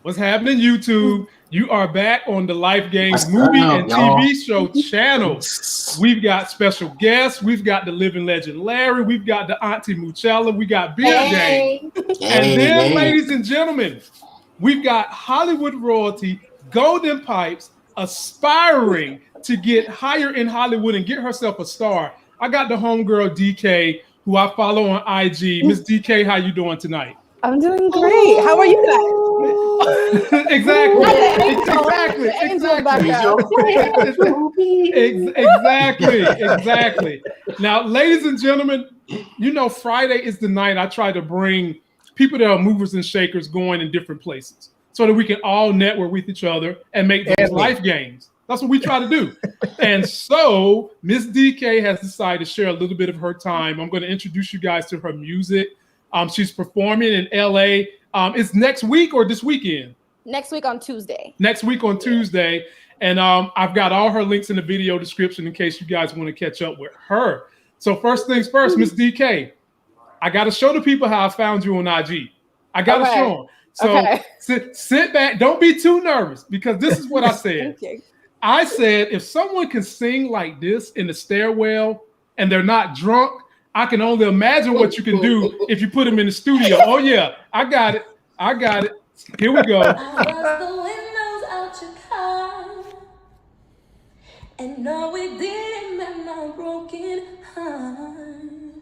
What's happening, YouTube? You are back on the Life Games movie and TV show channel. We've got special guests. We've got the living legend Larry. We've got the Auntie Moochella. We got Beard Gang. And then, ladies and gentlemen, we've got Hollywood royalty, Golden Pipes, aspiring to get higher in Hollywood and get herself a star. I got the homegirl DK, who I follow on IG. Miss DK, how you doing tonight? I'm doing great. How are you guys? Exactly. Now, ladies and gentlemen, you know Friday is the night I try to bring people that are movers and shakers going in different places so that we can all network with each other and make those life games. That's what we try to do. And so Miss DK has decided to share a little bit of her time. I'm going to introduce you guys to her music. She's performing in LA. It's next week or this weekend? Next week on Tuesday. Next week on Tuesday. And I've got all her links in the video description in case you guys want to catch up with her. So first things first, Miss DK, I got to show the people how I found you on IG. I got to show them. So sit back. Don't be too nervous because this is what I said. I said, if someone can sing like this in the stairwell and they're not drunk, I can only imagine what you can do if you put them in the studio. Oh, yeah, I got it. Here we go. I was the windows out your car, and no, it didn't mend my broken heart.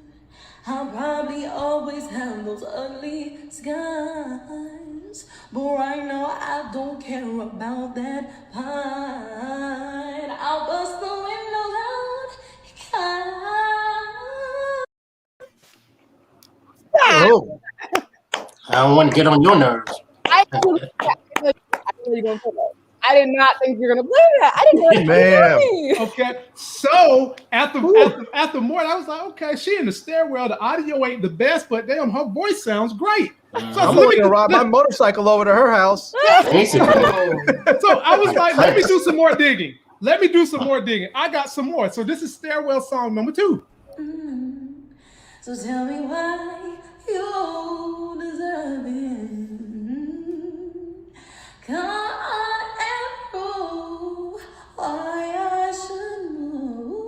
I'll probably always have those ugly skies, but right now I don't care about that part. I'll bust the windows out your car. Oh, I don't want to get on your nerves. I did not think you were gonna play that. I didn't know that. Okay, so after more, I was like, okay, she in the stairwell. The audio ain't the best, but damn, her voice sounds great. So I'm going to ride my motorcycle over to her house. So I was like, let me do some more digging. I got some more. So this is stairwell song number 2. So tell me why you deserve it. Come on and prove why I should move.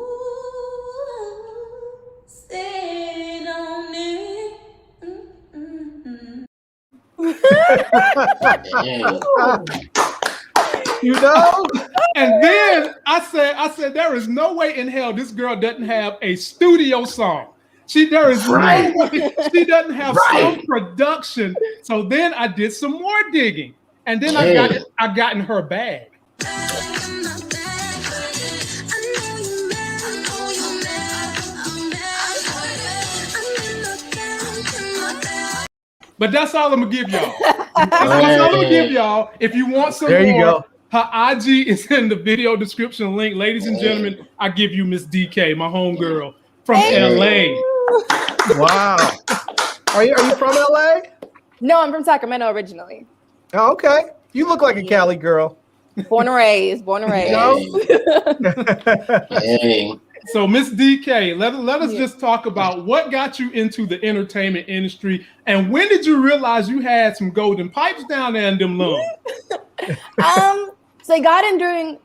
Sit on it. You know? And then I said, there is no way in hell this girl doesn't have a studio song. There is no way she doesn't have some production. So then I did some more digging, and then I got in her bag. But that's all I'm gonna give y'all. If you want some more, go. Her IG is in the video description link. Ladies and gentlemen, I give you Miss DK, my homegirl from LA. Wow. Are you from LA? No, I'm from Sacramento originally. Oh, okay. You look like a Cali girl. Born and raised. So Miss DK, let us just talk about what got you into the entertainment industry, and when did you realize you had some golden pipes down there in them lungs? So I got into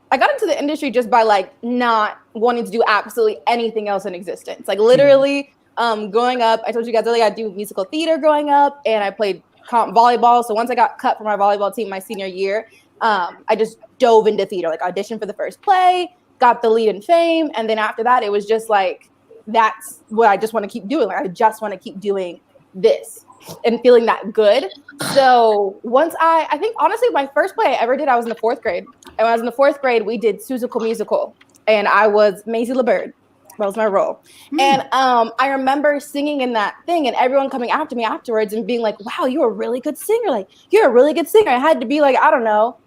the industry just by like not wanting to do absolutely anything else in existence. Like literally, growing up, I told you guys earlier I do musical theater growing up, and I played comp volleyball. So once I got cut from my volleyball team my senior year, I just dove into theater, like auditioned for the first play, got the lead in Fame, and then after that, it was just like that's what I just want to keep doing. Like I just want to keep doing this and feeling that good. So once I think honestly, my first play I ever did, I was in the 4th grade. And when I was in the 4th grade, we did Seussical Musical, and I was Maisie LeBird. That was my role. And I remember singing in that thing, and everyone coming after me afterwards and being like, wow, you're a really good singer. Like, you're a really good singer. I had to be like, I don't know,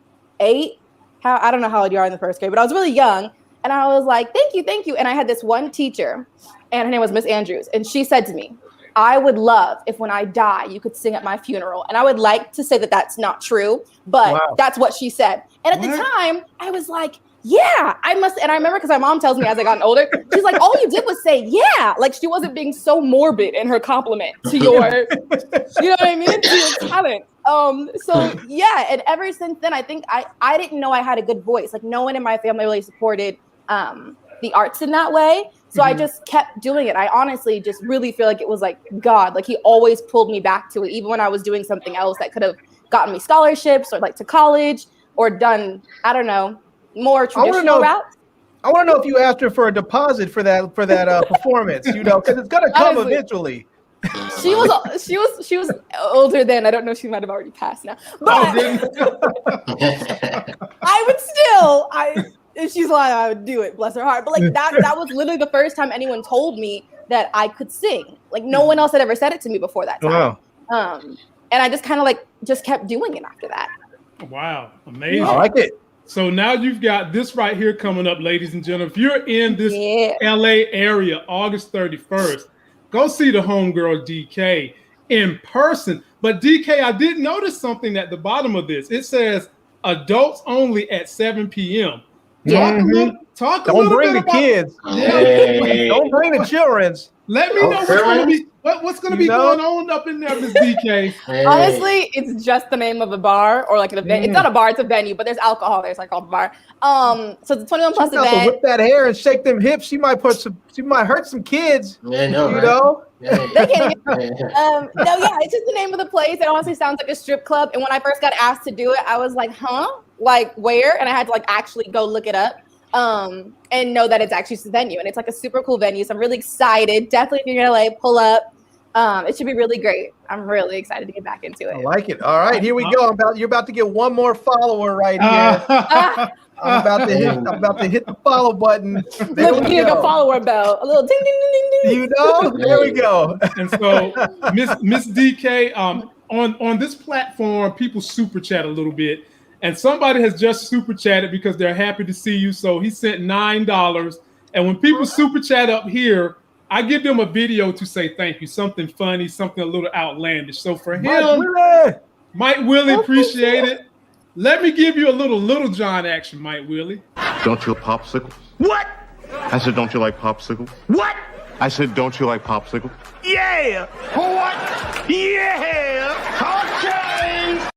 8. I don't know how old you are in the 1st grade, but I was really young. And I was like, thank you. And I had this one teacher, and her name was Miss Andrews. And she said to me, I would love if when I die, you could sing at my funeral. And I would like to say that that's not true, but that's what she said. And at the time, I was like, yeah, I must. And I remember because my mom tells me as I gotten older, she's like, all you did was say, yeah. Like she wasn't being so morbid in her compliment to your, you know what I mean? To your talent. So yeah, and ever since then, I think I didn't know I had a good voice. Like no one in my family really supported the arts in that way. So I just kept doing it. I honestly just really feel like it was like God. Like he always pulled me back to it, even when I was doing something else that could have gotten me scholarships or like to college or done, I don't know, more traditional routes. I want to know if you asked her for a deposit for that performance, you know, because it's gonna come eventually. She was older then. I don't know. She might have already passed now. But I would still, if she's alive, I would do it. Bless her heart. But like that was literally the first time anyone told me that I could sing. Like no one else had ever said it to me before that time. Wow. And I just kind of like just kept doing it after that. Wow, amazing! I like it. So now you've got this right here coming up, ladies and gentlemen. If you're in this LA area, August 31st, go see the homegirl DK in person. But DK, I did notice something at the bottom of this. It says adults only at 7 p.m. Talk a Don't little bring bit the about, kids. Hey. Don't bring the childrens. Let me know what's going to be going on up in there, Miss DK. Hey. Honestly, it's just the name of a bar or like an event. It's not a bar, it's a venue, but there's alcohol there, so I call it a bar. So it's a 21 plus event. Whip that hair and shake them hips. She might hurt some kids. Yeah, no, you know. Yeah. They can't even, it's just the name of the place. It honestly sounds like a strip club. And when I first got asked to do it, I was like, huh? Like where? And I had to like actually go look it up. And know that it's actually a venue, and it's like a super cool venue. So I'm really excited. Definitely, if you're in LA, pull up. It should be really great. I'm really excited to get back into it. I like it. All right, here we go. You're about to get one more follower right here. I'm about to hit the follow button. Look, you a follower bell, a little ding ding ding ding ding. You know, there we go. And so, Miss DK, on this platform, people super chat a little bit. And somebody has just super chatted because they're happy to see you. So he sent $9. And when people super chat up here, I give them a video to say thank you, something funny, something a little outlandish. So for him, Mike Willie, appreciate it. Let me give you a Little John action, Mike Willie. Don't you like popsicles? What? I said, don't you like popsicles? What? I said, don't you like popsicles? Yeah! What? Yeah! Okay!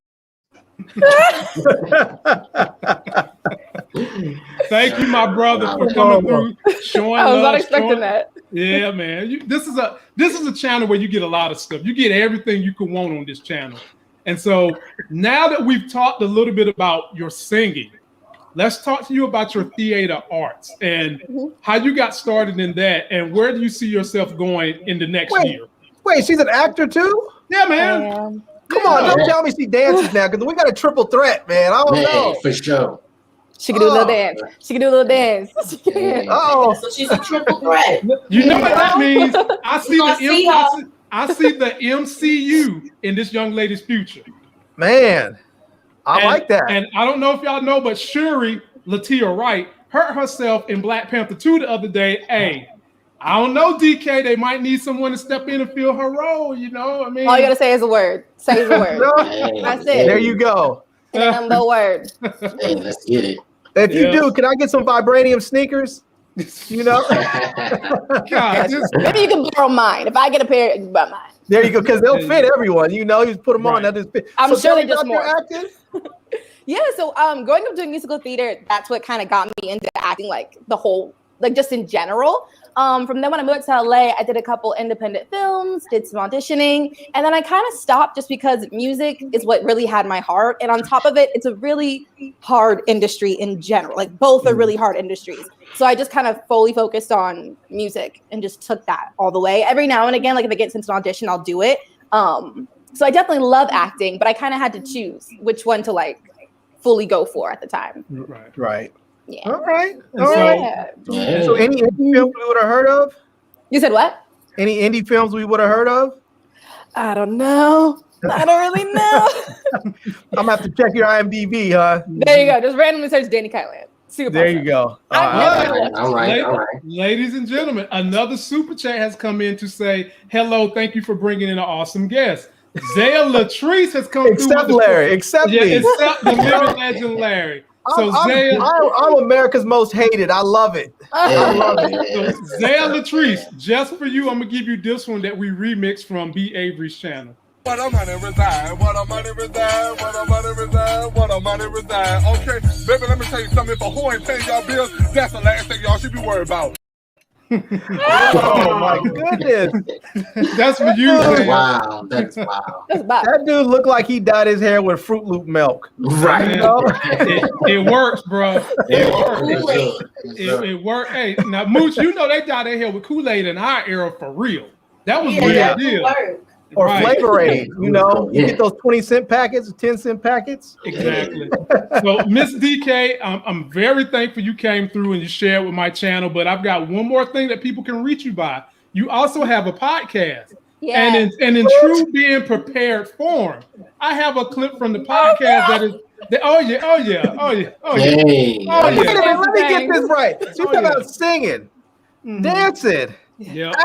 Thank you, my brother, for coming through, showing I was not us, expecting that. Yeah, man. This is a channel where you get a lot of stuff. You get everything you could want on this channel. And so now that we've talked a little bit about your singing, let's talk to you about your theater arts and how you got started in that, and where do you see yourself going in the next year? Wait, she's an actor too? Yeah, man. Come on, don't tell me she dances now, because we got a triple threat, man. I don't know. For sure. She can do a little dance. She can do a little dance. Oh, so she's a triple threat. You know what that means? I see the MCU in this young lady's future. Man, I like that. And I don't know if y'all know, but Shuri Latia Wright hurt herself in Black Panther 2 the other day. Hey, I don't know, DK. They might need someone to step in and fill her role. You know, I mean, all you gotta say is a word. Say the word. That's it. There you go. The word. Hey, let's get it. If you do, can I get some vibranium sneakers? You know, God, maybe you can borrow mine. If I get a pair, you can borrow mine. There you go, because they'll fit everyone. You know, you just put them on. That just fit. I'm sure they just more. Yeah. So growing up doing musical theater, that's what kind of got me into acting, like the whole, like just in general. From then when I moved to LA, I did a couple independent films, did some auditioning, and then I kind of stopped just because music is what really had my heart. And on top of it, it's a really hard industry in general. Like both are really hard industries. So I just kind of fully focused on music and just took that all the way. Every now and again, like if I get into an audition, I'll do it. So I definitely love acting, but I kind of had to choose which one to like fully go for at the time. Right. Yeah. All right. So any indie films we would have heard of? You said what? Any indie films we would have heard of? I don't know. I don't really know. I'm gonna have to check your IMDb, huh? There you go. Just randomly search Danny Kylan. There you go. All right. Ladies and gentlemen, another super chat has come in to say hello. Thank you for bringing in an awesome guest. Zaya Latrice has come except through. Larry, except me. Except the living legend Larry. So I'm America's most hated. I love it. I love it. So Zaya Latrice, just for you, I'm gonna give you this one that we remixed from B. Avery's channel. What a money reside, what a money reside, what a money reside, what a money reside. Okay, baby, let me tell you something. If a whore ain't paying y'all bills, that's the last thing y'all should be worried about. Oh my goodness. That's for you, man. Wow, that's wow. That's bad. That dude looked like he dyed his hair with Fruit Loop milk. Right. You know? It works, bro. It works. works. It worked. Hey, now Mooch, you know they dyed their hair with Kool-Aid in our era for real. That was real Yeah. deal. Or Right. Flavor Aid, you know, you Yeah. get those 20-cent packets, 10-cent packets. Exactly. So, Miss DK, I'm very thankful you came through and you shared with my channel. But I've got one more thing that people can reach you by. You also have a podcast, Yeah. and in true being prepared form, I have a clip from the podcast that is. Oh yeah. Wait a minute, let me get this right. So you're talking about singing, dancing,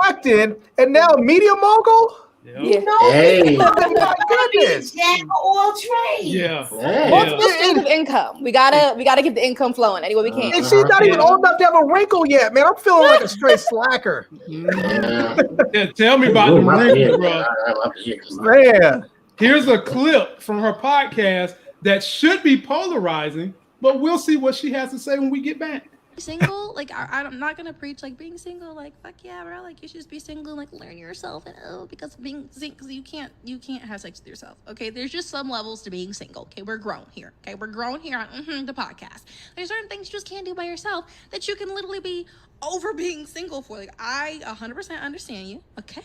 acting, and now media mogul? Yeah. Hey. Oh my goodness. Jack of all trades. Yeah. Multiple streams of income. We gotta get the income flowing any way we can. And she's not even old enough to have a wrinkle yet, man. I'm feeling like a straight slacker. Yeah, tell me about the wrinkles, bro. Man. Here's a clip from her podcast that should be polarizing, but we'll see what she has to say when we get back. Single, like I'm not gonna preach like being single, like fuck yeah, bro, like you should just be single, like learn yourself, and because being single, you can't have sex with yourself. Okay, there's just some levels to being single. Okay, we're grown here. Okay, we're grown here on the podcast. There's certain things you just can't do by yourself that you can literally be over being single for. Like I 100% understand you. Okay.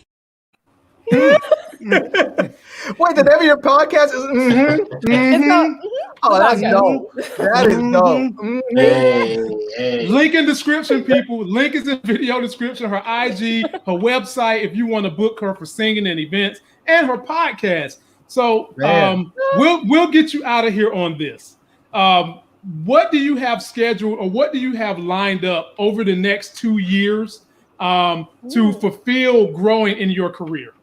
Wait, the name of your podcast is Oh, that's dope. That is dope. Link in description, people. Link is in video description. Her IG, her website, if you want to book her for singing and events, and her podcast. So we'll get you out of here on this. What do you have scheduled, or what do you have lined up over the next 2 years to fulfill growing in your career?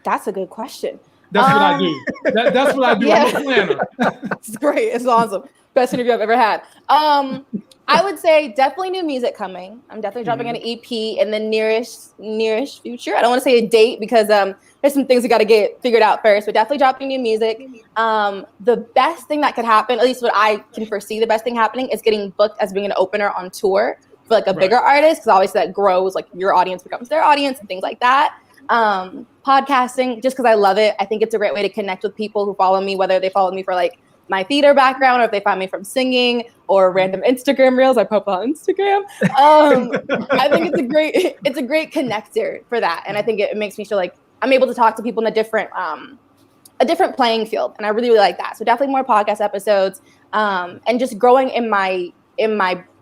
That's a good question. That's what I do. That's what I do. Yeah. I'm a planner. It's great. It's awesome. Best interview I've ever had. I would say definitely new music coming. I'm definitely dropping an EP in the nearest future. I don't want to say a date because there's some things we got to get figured out first, but definitely dropping new music. The best thing that could happen, at least what I can foresee the best thing happening, is getting booked as being an opener on tour for like a bigger artist, because obviously that grows, like your audience becomes their audience and things like that. Podcasting, just because I love it. I think it's a great way to connect with people who follow me, whether they follow me for like my theater background or if they find me from singing or random Instagram reels I post on Instagram. I think it's a great connector for that. And I think it makes me feel like I'm able to talk to people in a different playing field. And I really, really like that. So definitely more podcast episodes, and just growing in my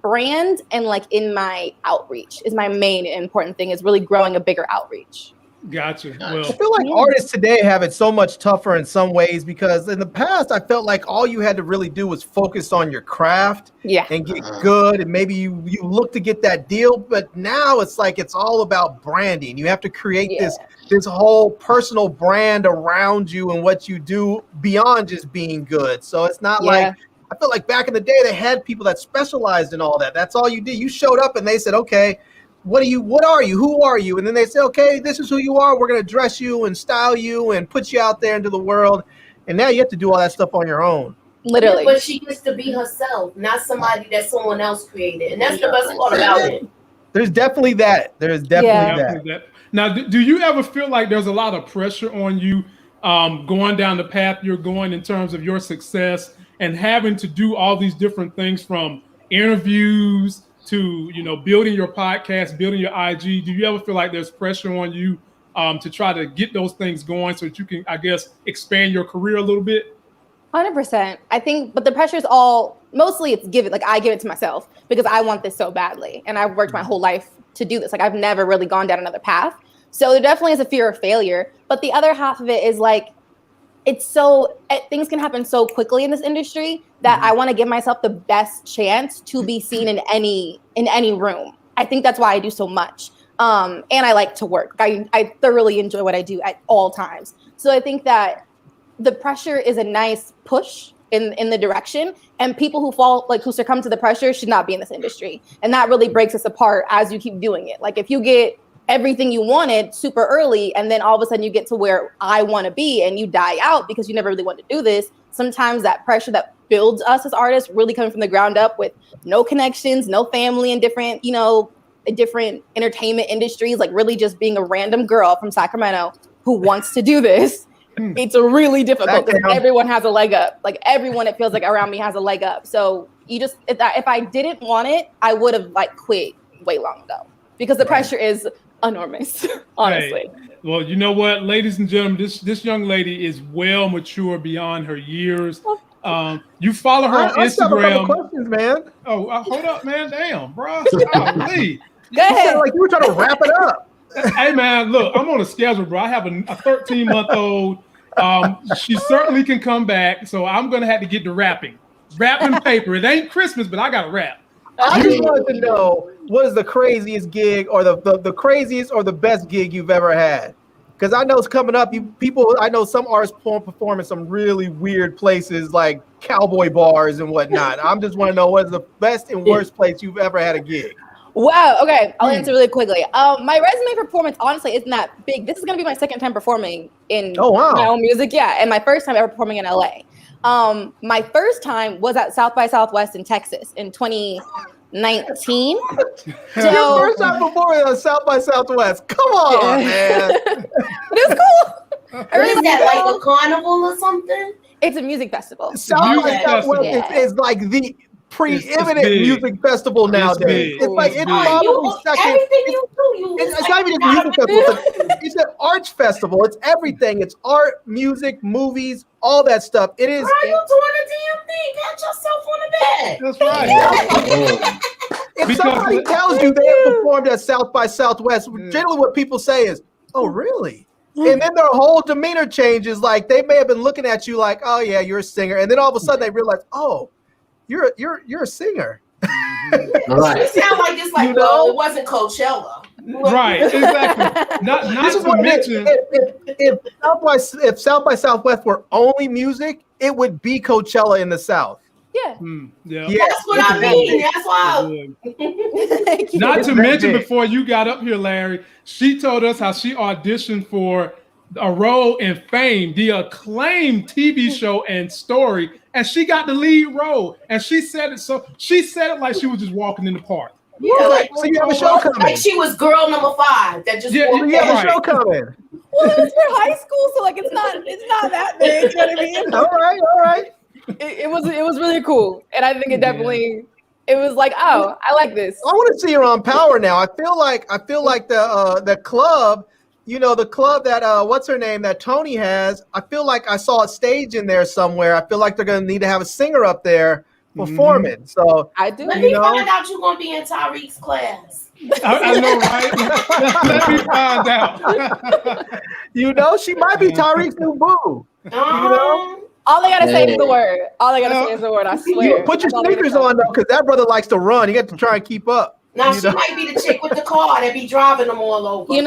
brand and like in my outreach is my main important thing, is really growing a bigger outreach. Gotcha. Well, I feel like artists today have it so much tougher in some ways, because in the past I felt like all you had to really do was focus on your craft and get good, and maybe you look to get that deal. But now it's like it's all about branding. You have to create this whole personal brand around you and what you do beyond just being good. So it's not like, I feel like back in the day they had people that specialized in all that. That's all you did. You showed up and they said, okay, what are you? Who are you? And then they say, okay, this is who you are. We're going to dress you and style you and put you out there into the world. And now you have to do all that stuff on your own. Literally. But she gets to be herself, not somebody that someone else created. And that's the best part about it. There's definitely that. There's definitely that. Now, do you ever feel like there's a lot of pressure on you going down the path you're going in terms of your success and having to do all these different things, from interviews to, building your podcast, building your IG? Do you ever feel like there's pressure on you to try to get those things going so that you can, I guess, expand your career a little bit? 100%. I think, but the pressure is mostly it's given. Like I give it to myself because I want this so badly. And I've worked my whole life to do this. Like I've never really gone down another path. So there definitely is a fear of failure. But the other half of it is like, things can happen so quickly in this industry that I want to give myself the best chance to be seen in any room. I think that's why I do so much. And I like to work. I thoroughly enjoy what I do at all times. So I think that the pressure is a nice push in the direction, and people who succumb to the pressure should not be in this industry. And that really breaks us apart as you keep doing it. Like if you get everything you wanted super early, and then all of a sudden you get to where I want to be and you die out because you never really wanted to do this. Sometimes that pressure that builds us as artists really coming from the ground up with no connections, no family in different, different entertainment industries, like really just being a random girl from Sacramento who wants to do this. It's really difficult because everyone has a leg up. Like everyone, it feels like around me has a leg up. So if I didn't want it, I would have quit way long ago because the pressure is enormous, honestly. Hey, well, you know what, ladies and gentlemen, this young lady is well mature beyond her years. You follow her on Instagram. Have a couple questions, man. Oh, hold up, man. Damn, bro. Golly. Go ahead. Like you were trying to wrap it up. Hey, man, look, I'm on a schedule, bro. I have a 13-month-old. She certainly can come back, so I'm going to have to get to wrapping paper. It ain't Christmas, but I got to wrap. I just wanted to know, what is the craziest gig or the craziest or the best gig you've ever had? Because I know it's coming up. I know some artists perform in some really weird places like cowboy bars and whatnot. I'm just want to know, what is the best and worst place you've ever had a gig? Wow. Okay. I'll answer really quickly. My resume performance, honestly, isn't that big. This is going to be my second time performing in my own music. Yeah. And my first time ever performing in LA. My first time was at South by Southwest in Texas in 2019. So your first time performing on South by Southwest. Come on, man. But it was cool. Is that like a carnival or something? It's a music festival. South by Southwest is like the preeminent music festival nowadays. It's like it's probably second. Everything you do, it's not even a music festival. It's an arts festival. It's everything. It's art, music, movies, all that stuff. It is. Why are you doing the damn thing? Pat yourself on the back. That's right. If somebody tells you they have performed at South by Southwest, generally what people say is, "Oh, really?" And then their whole demeanor changes. Like they may have been looking at you like, "Oh yeah, you're a singer," and then all of a sudden they realize, "Oh, you're a singer." Right. You sound like it's like, well, it wasn't Coachella. Right, exactly. Not to mention, if South by Southwest were only music, it would be Coachella in the South. Yeah. Yeah. That's what I mean. That's why. Not to mention, before you got up here, Larry, she told us how she auditioned for a role in Fame, the acclaimed TV show and story, and she got the lead role. And she said it like she was just walking in the park. Yeah, so you have a show coming. Like she was girl number 5 that just walked you have a show coming. Well, it was for high school, so it's not that big. You know what I mean? All right. It was really cool, and I think it definitely. It was like, oh, I like this. I want to see her on Power now. I feel like the club, the club that what's her name that Tony has. I feel like I saw a stage in there somewhere. I feel like they're gonna need to have a singer up there performing. So I do. Let me find out you're gonna be in Tariq's class. I know, right? Let me find out. She might be Tariq's new boo. All they gotta say is the word. All they gotta say is the word. I swear. You put your sneakers on though, because that brother likes to run. You got to try and keep up. Now she might be the chick with the car that be driving them all over. There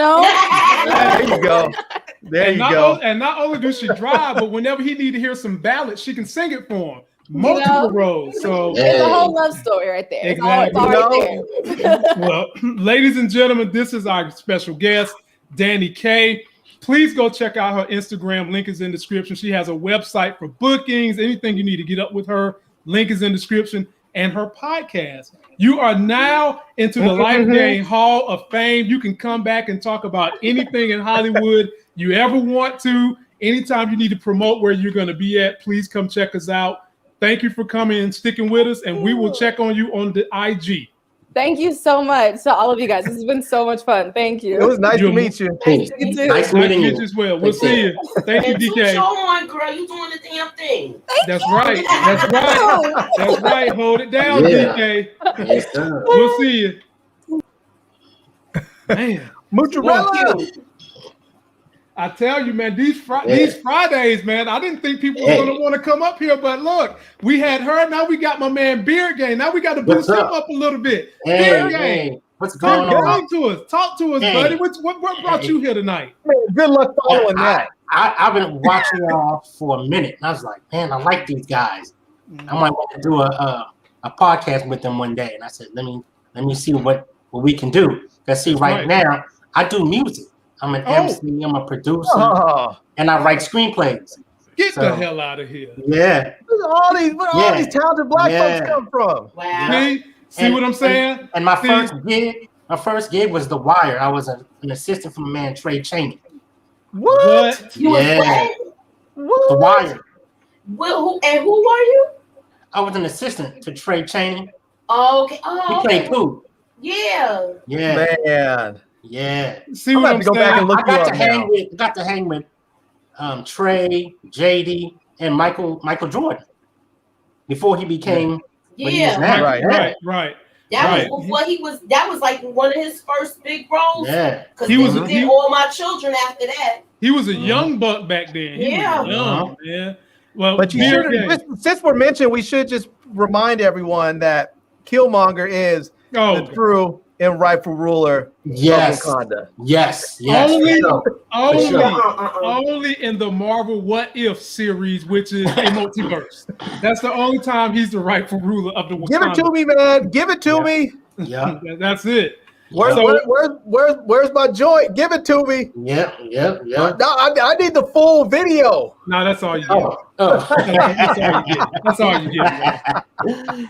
you go. There you go. And not only does she drive, but whenever he need to hear some ballads, she can sing it for him. Multiple roles. So it's a whole love story right there. Exactly. It's all right there. Well, ladies and gentlemen, this is our special guest, Danny K. Please go check out her Instagram. Link is in the description. She has a website for bookings, anything you need to get up with her. Link is in the description. And her podcast. You are now into the Life Game Hall of Fame. You can come back and talk about anything in Hollywood you ever want to. Anytime you need to promote where you're going to be at, please come check us out. Thank you for coming and sticking with us, and we will check on you on the IG. Thank you so much to all of you guys. This has been so much fun. Thank you. It was nice to meet you. Nice meeting you as well. We'll see you. Thank you, DK. Show on, girl. You doing the damn thing. That's right. That's right. Hold it down, DK. Yes, sir. We'll see you. Man. Mozzarella. I tell you, man, these Fridays, man, I didn't think people were going to want to come up here, but look, we had her. Now we got my man Beard Game. Now we got to boost him up a little bit. Beard Game. What's going on? Talk to us, buddy. What brought you here tonight? Man, good luck following that. I've been watching y'all for a minute, and I was like, man, I like these guys. I might want to do a podcast with them one day. And I said, let me see what we can do. Let's see. Right now, I do music. I'm an MC. I'm a producer, and I write screenplays. Get the hell out of here! Yeah, where all these talented black folks come from? Wow. See what I'm saying? And my first gig was The Wire. I was an assistant from a man, Trey Chaney. What? You was what? The Wire. Who are you? I was an assistant to Trey Chaney. Oh, okay. He played Pooh. Yeah. Yeah. Man. Yeah. See what I'm go back and look I got to hang with Trey, JD, and Michael Jordan before he became what he is now. Right. That was before he was. That was like one of his first big roles. Yeah, because he did All My Children after that. He was a young buck back then. He was young, man. Well, but since we're mentioned, we should just remind everyone that Killmonger is the true and rightful ruler of Wakanda. Yes. Only in the Marvel What If series, which is a multiverse. That's the only time he's the rightful ruler of the Wakanda. Give it to me, man. Give it to me. Yeah. That's it. Where's my joint? Give it to me. Yeah. No, I need the full video. No, that's all you get. That's all you get.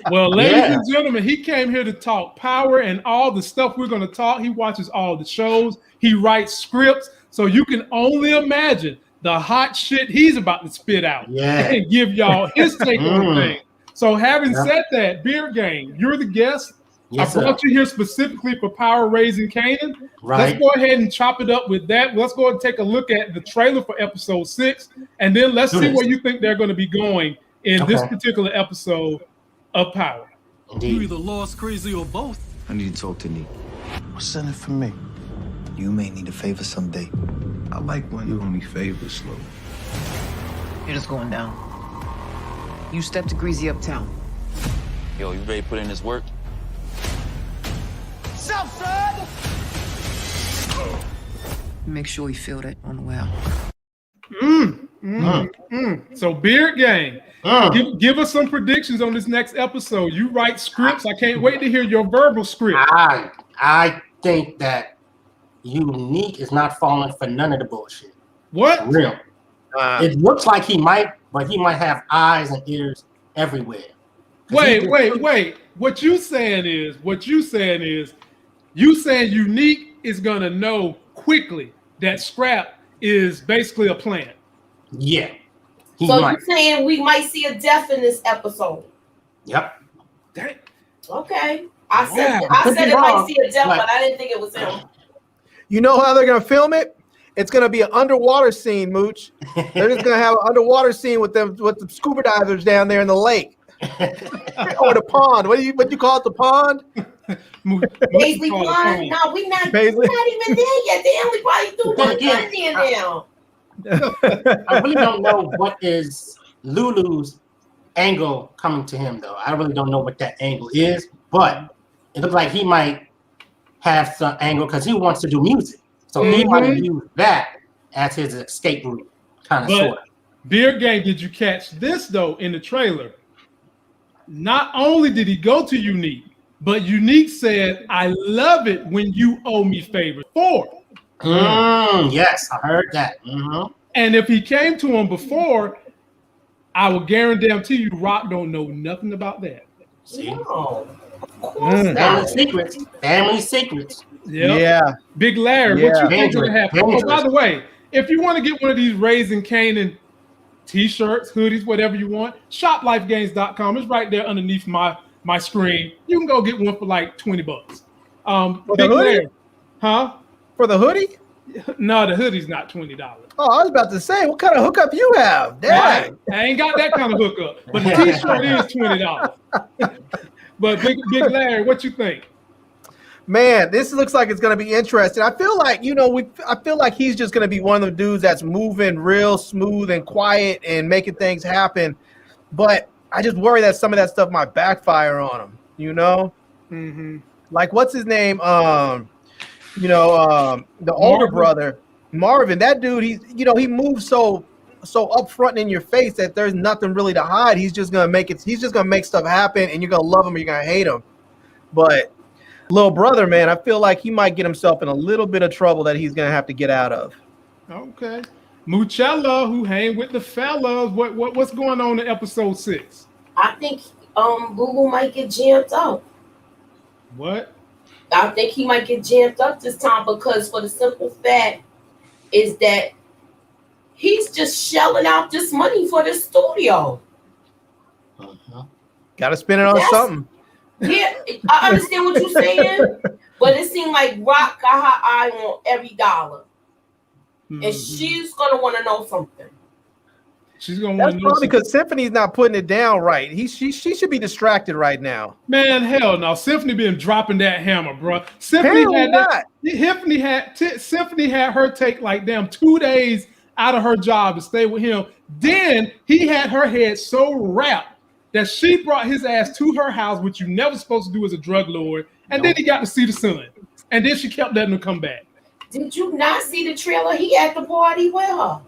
Well, ladies and gentlemen, he came here to talk power and all the stuff we're going to talk. He watches all the shows. He writes scripts. So you can only imagine the hot shit he's about to spit out and give y'all his take on the thing. So having said that, Beard Gang, you're the guest. Yes, I brought you here specifically for Power Raising Kanan. Right. Let's go ahead and chop it up with that. Let's go and take a look at the trailer for episode 6, and then let's see where you think they're going to be going in this particular episode of Power. You either lost, crazy, or both. I need to talk to Neek. What's in it for me? You may need a favor someday. I like when you only favor slow. It is going down. You step to Greasy uptown. Yo, you ready to put in this work? Make sure you feel that on the way out. So Beard Gang, give us some predictions on this next episode. You write scripts. I can't wait to hear your verbal script. I think that Unique is not falling for none of the bullshit. What? For real. It looks like he might, but he might have eyes and ears everywhere. Wait. What you saying is you saying Unique is gonna know quickly that Scrap is basically a plant. Yeah. So you're saying we might see a death in this episode? Yep. Dang. Okay. I said it might see a death, but I didn't think it was him. You know how they're gonna film it? It's gonna be an underwater scene, Mooch. They're just gonna have an underwater scene with the scuba divers down there in the lake. Or the pond. What do you call it? The pond? Paisley Pond? No, we're not even there yet. Damn, we probably do one in there now. I really don't know what is Lulu's angle coming to him, though. I really don't know what that angle is, but it looks like he might have some angle because he wants to do music. So he might use that as his escape route, kind of sort of. Beard Gang, did you catch this, though, in the trailer? Not only did he go to Unique, but Unique said, I love it when you owe me favors. Yes, I heard that. And if he came to him before, I will guarantee you Rock don't know nothing about that. See? No, of course not. Family secrets. Yep. Yeah. Big Larry, what you think is going to happen? Oh, by the way, if you want to get one of these Raising Kanan t-shirts, hoodies, whatever you want, shoplifegames.com. It's right there underneath my screen. You can go get one for like $20. Big Larry. Huh? For the hoodie? No, the hoodie's not $20. Oh, I was about to say, what kind of hookup you have? Dang. I ain't got that kind of hookup, but the t-shirt is $20. But Big Larry, what you think? Man, this looks like it's going to be interesting. I feel like, I feel like he's just going to be one of the dudes that's moving real smooth and quiet and making things happen. But I just worry that some of that stuff might backfire on him, Mm-hmm. Like, what's his name? The older brother, Marvin, that dude, he moves so upfront in your face that there's nothing really to hide. He's just going to make stuff happen, and you're going to love him or you're going to hate him. But little brother, man, I feel like he might get himself in a little bit of trouble that he's gonna have to get out of. Okay. Moochella, who hang with the fellas. What's going on in episode 6? I think Boo might get jammed up. What? I think he might get jammed up this time because for the simple fact is that he's just shelling out this money for the studio. Got to spend it on something. Yeah, I understand what you're saying, but it seemed like Rock got her eye on every dollar. And she's going to want to know something. She's going to want to know something. Because Symphony's not putting it down right. She should be distracted right now. Man, hell no. Symphony been dropping that hammer, bro. Symphony had her take like 2 days out of her job to stay with him. Then he had her head so wrapped that she brought his ass to her house, which you never supposed to do as a drug lord. And then he got to see the son. And then she kept letting him come back. Did you not see the trailer? He at the party with her.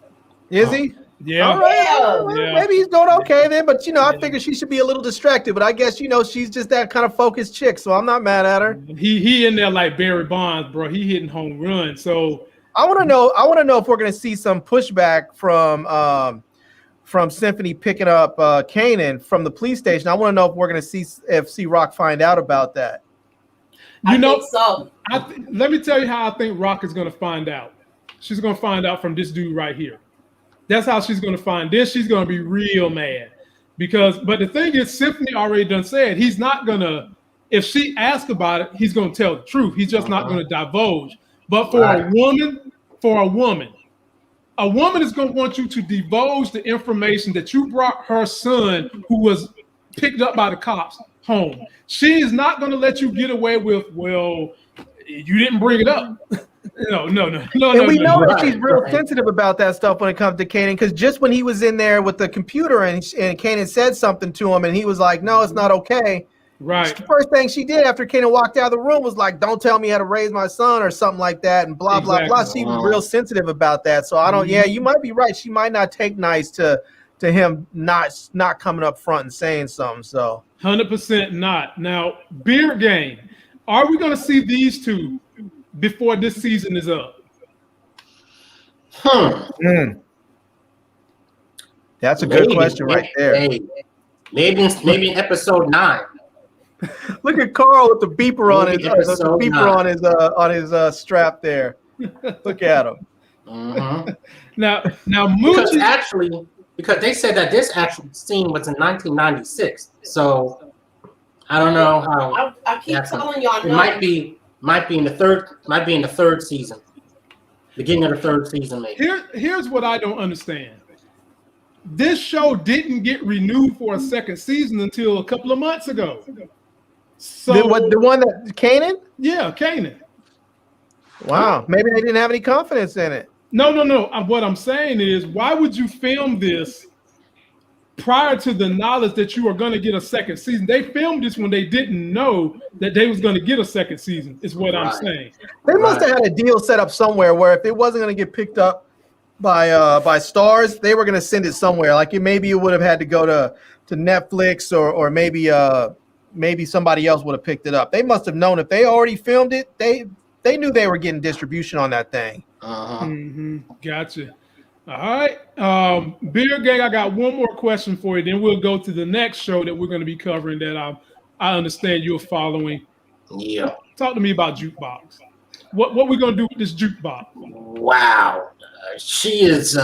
Is he? Yeah. All right. Well, maybe he's doing okay then. But, I figure she should be a little distracted. But I guess, she's just that kind of focused chick. So I'm not mad at her. He in there like Barry Bonds, bro. He hitting home runs. So I want to know if we're going to see some pushback from Symphony picking up Kanan from the police station. I want to know if we're going to see Rock find out about that. I think so. Let me tell you how I think Rock is going to find out. She's going to find out from this dude right here. That's how she's going to find this. She's going to be real mad but the thing is, Symphony already done said he's not going to, if she asks about it, he's going to tell the truth. He's just not going to divulge. But for a woman is going to want you to divulge the information that you brought her son, who was picked up by the cops, home. She is not going to let you get away with, well, you didn't bring it up. No. And we know that she's real sensitive about that stuff when it comes to Kanan, because just when he was in there with the computer and Kanan said something to him and he was like, no, it's not okay. Right. The first thing she did after Kanan walked out of the room was like, don't tell me how to raise my son or something like that, and blah, blah, blah. She was real sensitive about that. So you might be right. She might not take nice to him not coming up front and saying something. So 100% not. Now, beer game. Are we going to see these two before this season is up? That's a good question right there. Maybe in episode 9. Look at Carl with the beeper on his strap there. Look at him. Now Moochie, because they said that this actual scene was in 1996, so I don't know how. I keep telling y'all. It might be in the third season, beginning of the third season, maybe. Here's what I don't understand. This show didn't get renewed for a second season until a couple of months ago. So the one that Kanan? Yeah, Kanan. Wow, maybe they didn't have any confidence in it. No. What I'm saying is, why would you film this prior to the knowledge that you are going to get a second season? They filmed this when they didn't know that they was going to get a second season, is what I'm saying. They must have had a deal set up somewhere where if it wasn't going to get picked up by Stars, they were going to send it somewhere. Like maybe it would have had to go to Netflix or maybe somebody else would have picked it up. They must have known if they already filmed it, they knew they were getting distribution on that thing. Gotcha. All right. Beer Gang, I got one more question for you. Then we'll go to the next show that we're going to be covering that I understand you're following. Yeah. Talk to me about Jukebox. What we going to do with this Jukebox? Wow. She has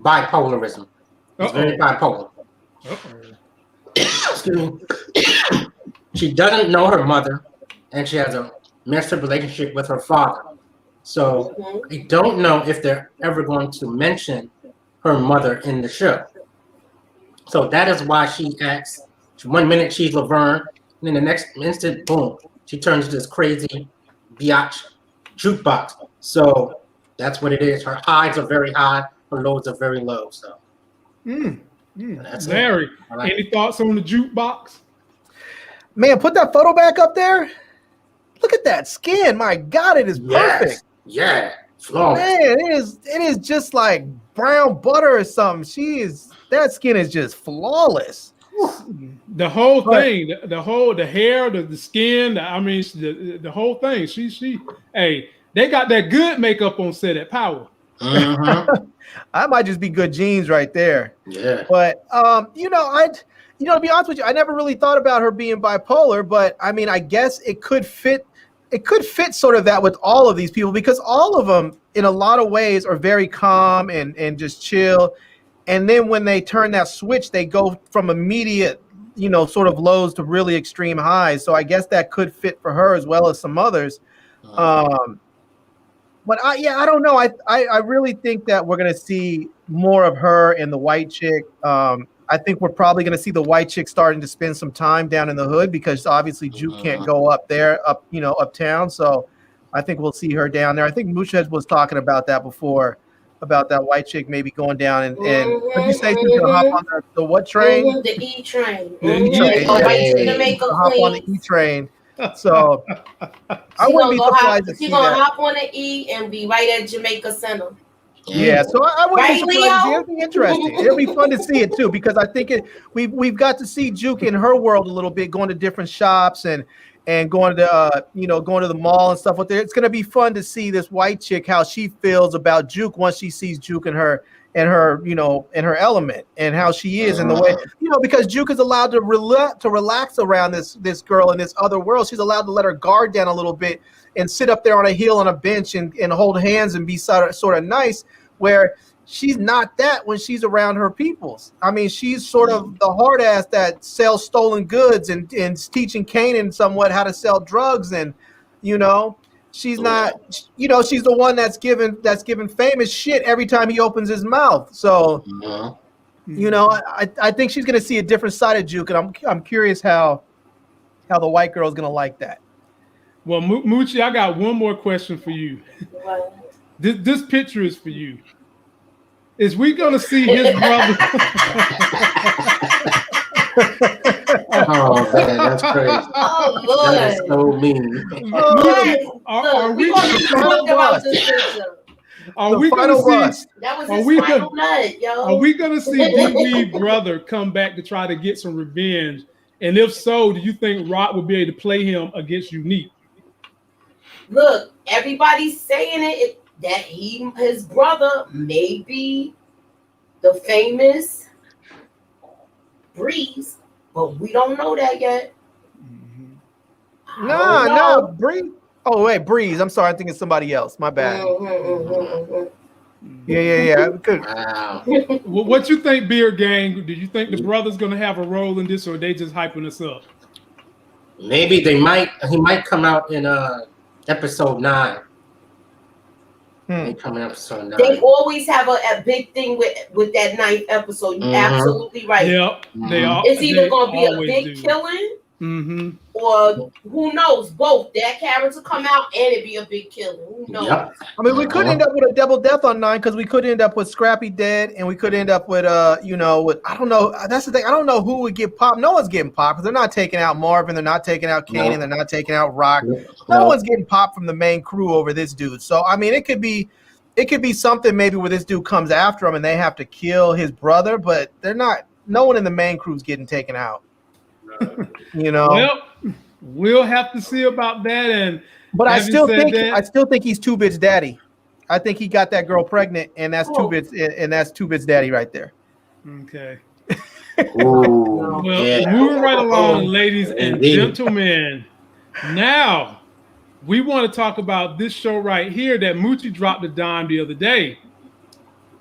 bipolarism. She's very bipolar. Excuse me. She doesn't know her mother, and she has a messed up relationship with her father. So I don't know if they're ever going to mention her mother in the show. So that is why she acts. 1 minute she's Laverne, and then the next instant, boom, she turns into this crazy biatch jukebox. So that's what it is. Her highs are very high, her lows are very low. So that's Larry, like any thoughts on the Jukebox? Man, put that photo back up there. Look at that skin. My God, it is perfect. Yeah, flawless. Man, it is just like brown butter or something. That skin is just flawless. The whole thing, the hair, the skin, the whole thing. She, hey, they got that good makeup on set at Power. I might just be good genes right there. Yeah. But to be honest with you, I never really thought about her being bipolar, but I mean, I guess it could fit. It could fit sort of that with all of these people, because all of them in a lot of ways are very calm and just chill. And then when they turn that switch, they go from immediate, sort of lows to really extreme highs. So I guess that could fit for her as well as some others. But I don't know. I really think that we're going to see more of her and the white chick. I think we're probably going to see the white chick starting to spend some time down in the hood, because obviously Juke can't go up there, uptown. So I think we'll see her down there. I think Moochie was talking about that before, about that white chick maybe going down and what did you say? She's gonna hop on the what train? The E train. Hop on the E train. So I wouldn't be surprised to see that. She's gonna hop on the E and be right at Jamaica Center. Yeah, so I wouldn't be surprised. It'll be interesting. It'll be fun to see it too, because I think we've got to see Juke in her world a little bit, going to different shops and going to going to the mall and stuff. It's going to be fun to see this white chick, how she feels about Juke once she sees Juke in her element, and how she is in the way, because Juke is allowed to relax around this girl in this other world. She's allowed to let her guard down a little bit and sit up there on a hill on a bench and hold hands and be sort of nice, where she's not that when she's around her peoples. I mean, she's sort of the hard ass that sells stolen goods and teaching Kanan somewhat how to sell drugs, and she's not, she's the one that's given famous shit every time he opens his mouth. So I think she's gonna see a different side of Juke, and I'm curious how the white girl is gonna like that. Well, Moochie, I got one more question for you. This picture is for you. Is we gonna see his brother? Oh man, that's crazy. Oh Lord, that's so mean. Are we gonna talk about this picture? Are we gonna see? That was his final nut, yo. Are we gonna see DB's brother come back to try to get some revenge? And if so, do you think Rock will be able to play him against Unique? Look, everybody's saying that his brother may be the famous Breeze, but we don't know that yet. No, Breeze. Oh wait, Breeze. I'm sorry, I think it's somebody else. My bad. Yeah. Good. Wow. What you think, Beard Gang? Do you think the brother's gonna have a role in this, or are they just hyping us up? Maybe he might come out in episode 9. They come in episode 9. They always have a big thing with that 9th episode. You're absolutely right. Yep. It's either gonna be a big killing, or who knows, both. That character come out and it be a big killing. Who knows? Yep. I mean, we could end up with a double death on 9, because we could end up with Scrappy dead, and we could end up with with, I don't know. That's the thing. I don't know who would get popped. No one's getting popped, because they're not taking out Marvin, they're not taking out Kanan, they're not taking out Rock. No one's getting popped from the main crew over this dude. So I mean, it could be something maybe where this dude comes after him and they have to kill his brother, but they're not. No one in the main crew is getting taken out. Well, we'll have to see about that. But I still think he's 2-Bit's daddy. I think he got that girl pregnant, and that's 2-Bit's daddy right there. Okay. Ooh, moving right along, ladies and gentlemen. Now we want to talk about this show right here that Moochie dropped a dime the other day.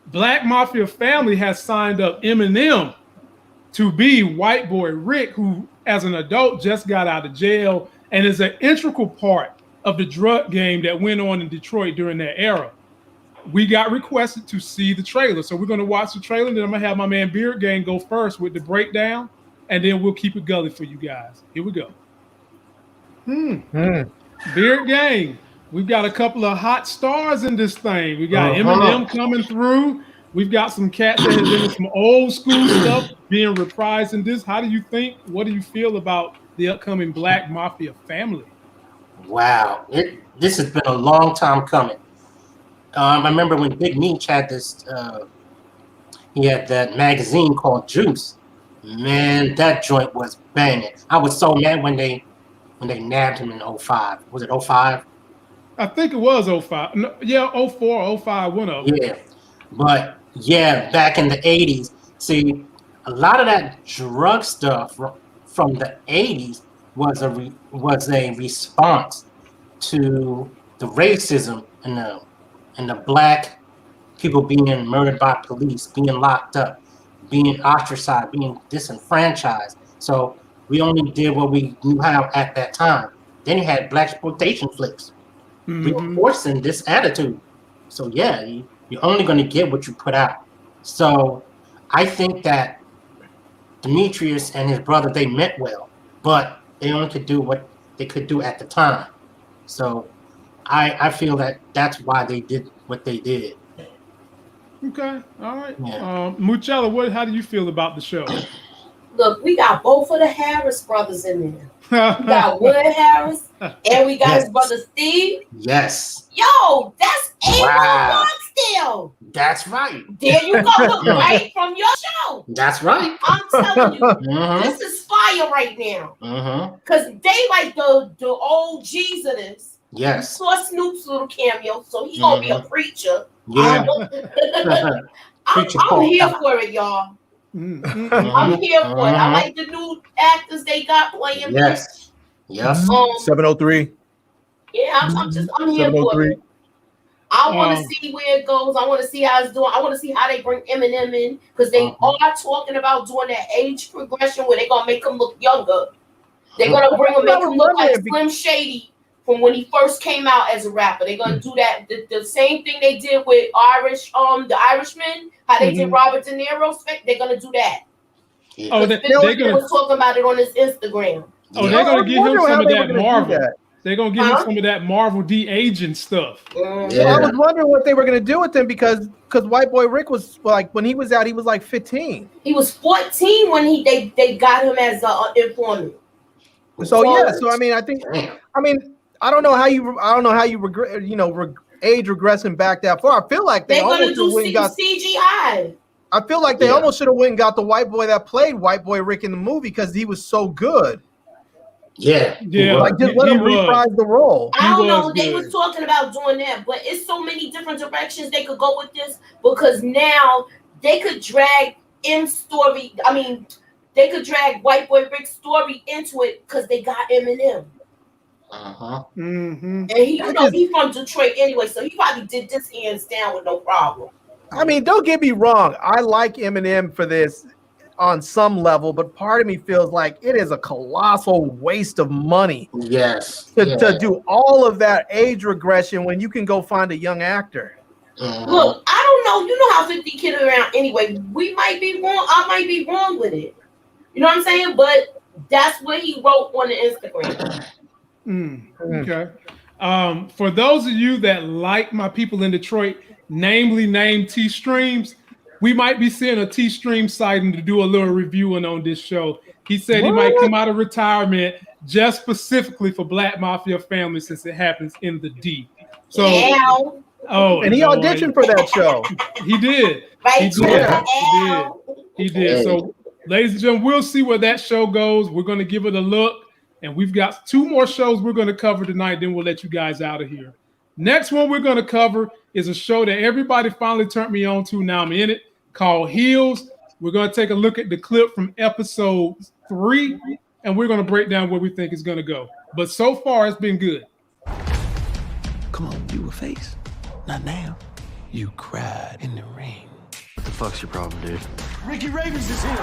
Black Mafia Family has signed up Eminem to be White Boy Rick, who as an adult just got out of jail and is an integral part of the drug game that went on in Detroit during that era. We got requested to see the trailer. So we're going to watch the trailer, and then I'm going to have my man Beard Gang go first with the breakdown, and then we'll keep it gully for you guys. Here we go. Beard Gang, we've got a couple of hot stars in this thing. We got Eminem coming through. We've got some cats that have been some old school stuff being reprised in this. What do you feel about the upcoming Black Mafia Family? Wow. This has been a long time coming. I remember when Big Meech had this, he had that magazine called Juice. Man, that joint was banging. I was so mad when they nabbed him in 05. Was it 05? I think it was 05. No, yeah, 04, 05, one of them. Yeah. But yeah, back in the 80s, see, a lot of that drug stuff from the 80s was a response to the racism and the black people being murdered by police, being locked up, being ostracized, being disenfranchised. So we only did what we knew how at that time. Then you had black exploitation flicks reinforcing this attitude. So yeah, you're only going to get what you put out. So I think that Demetrius and his brother, they meant well, but they only could do what they could do at the time. So I feel that that's why they did what they did. Okay, all right. Yeah. Moochella, how do you feel about the show? Look, we got both of the Harris brothers in there. We got Wood Harris and we got his brother Steve. Yes. Yo, that's Wow. still. That's right. There you go. Look, right from your show. That's right. I'm telling you, this is fire right now. Because they like the OGs of this. Yes. You saw Snoop's little cameo, so he gonna be a preacher. Yeah. I'm here for it, y'all. I'm here for it. I like the new actors they got playing. Yes. Yes. 703. Yeah, I'm here for it. I want to see where it goes. I want to see how it's doing. I want to see how they bring Eminem in because they are talking about doing that age progression where they're gonna make him look younger. They're gonna make him look like Slim Shady from when he first came out as a rapper. They're gonna do that. The same thing they did with the Irishman. How they did Robert De Niro's fake. They're gonna do that. Yeah. Oh, they're was talking about it on his Instagram. Oh, they're gonna give him some of that Marvel. They're gonna give him some of that Marvel de-aging stuff. Yeah. I was wondering what they were gonna do with him because White Boy Rick was like when he was out, he was like 15. He was 14 when they got him as an informant. So yeah, so I mean, I don't know how you regret, age regressing back that far. I feel like they're gonna do CGI. I feel like they almost should have went and got the white boy that played White Boy Rick in the movie because he was so good. Yeah. Like just let him reprise the role. I don't know. They was talking about doing that, but it's so many different directions they could go with this because now they could drag story. I mean, they could drag White Boy Rick's story into it because they got Eminem. And he from Detroit anyway, so he probably did this hands down with no problem. I mean, don't get me wrong. I like Eminem for this on some level, but part of me feels like it is a colossal waste of money. Yes. To do all of that age regression when you can go find a young actor. Look, I don't know. You know how 50 kid around anyway. We might be wrong. I might be wrong with it. You know what I'm saying? But that's what he wrote on the Instagram. Okay. For those of you that like my people in Detroit, namely named T Streams, we might be seeing a T Stream sighting to do a little reviewing on this show. He said he might come out of retirement just specifically for Black Mafia family since it happens in the D. So, and he auditioned for that show. He did. He did. So, ladies and gentlemen, we'll see where that show goes. We're going to give it a look. And we've got 2 more shows we're going to cover tonight. Then we'll let you guys out of here. Next one we're going to cover is a show that everybody finally turned me on to. Now I'm in it, called Heels. We're going to take a look at the clip from episode 3, and we're going to break down where we think it's going to go. But so far, it's been good. Come on, you a face. Not now. You cried in the ring. What the fuck's your problem, dude? Ricky Rabies is here.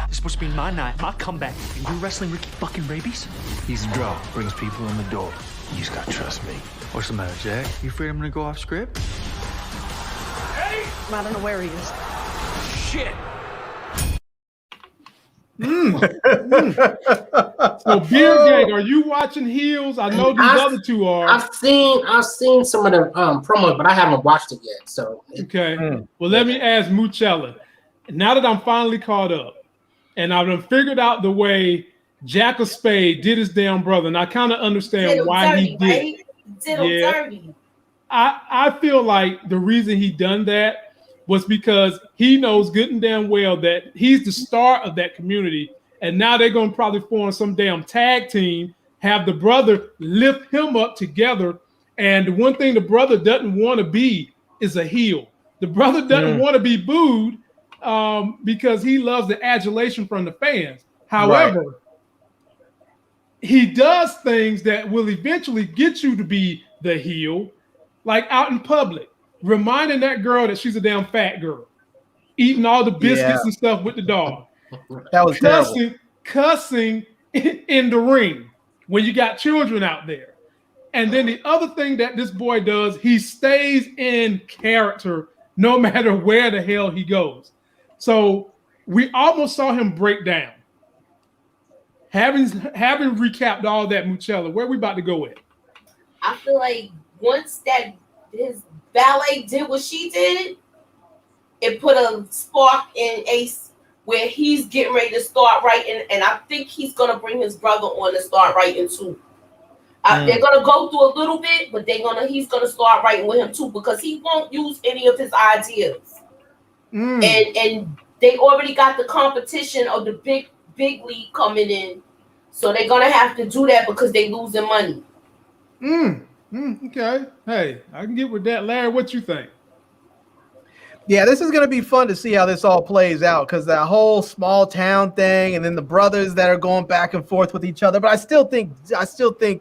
It's supposed to be my night, my comeback, and you're wrestling Ricky fucking Rabies? He's a draw. Brings people in the door. You just gotta trust me. What's the matter, Jack? You afraid I'm gonna go off script? Hey! I don't know where he is. Shit! So Beer Gang, are you watching Heels? I know these other 2 are. I've seen some of the promos, but I haven't watched it yet. So okay. Well, let me ask Moochella. Now that I'm finally caught up, and I've figured out the way Jack of Spade did his damn brother, and I kind of understand why he did. Right? Did him dirty. I feel like the reason he done that was because he knows good and damn well that he's the star of that community. And now they're going to probably form some damn tag team, have the brother lift him up together. And the one thing the brother doesn't want to be is a heel. The brother doesn't want to be booed because he loves the adulation from the fans. However, he does things that will eventually get you to be the heel, like out in public, reminding that girl that she's a damn fat girl, eating all the biscuits and stuff with the dog. That was cussing in the ring when you got children out there. And then the other thing that this boy does, he stays in character no matter where the hell he goes. So we almost saw him break down. Having recapped all that, Moochella, where we about to go with? I feel like once that his ballet did what she did, it put a spark in Ace where he's getting ready to start writing, and I think he's gonna bring his brother on to start writing too. They're gonna go through a little bit, but he's gonna start writing with him too, because he won't use any of his ideas. And they already got the competition of the big league coming in, so they're gonna have to do that because they losing money. Okay, hey, I can get with that. Larry, what you think? Yeah, this is going to be fun to see how this all plays out, because that whole small town thing, and then the brothers that are going back and forth with each other. But I still think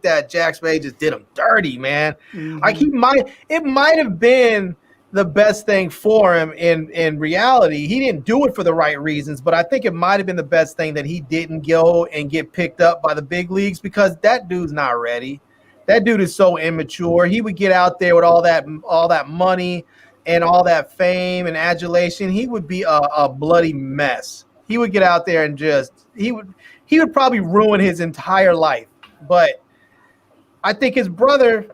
that Jack Spade just did him dirty, man. Like it might have been the best thing for him in reality. He didn't do it for the right reasons, but I think it might have been the best thing that he didn't go and get picked up by the big leagues, because that dude's not ready. That dude is so immature. He would get out there with all that money and all that fame and adulation. He would be a bloody mess. He would get out there and he would probably ruin his entire life. But I think his brother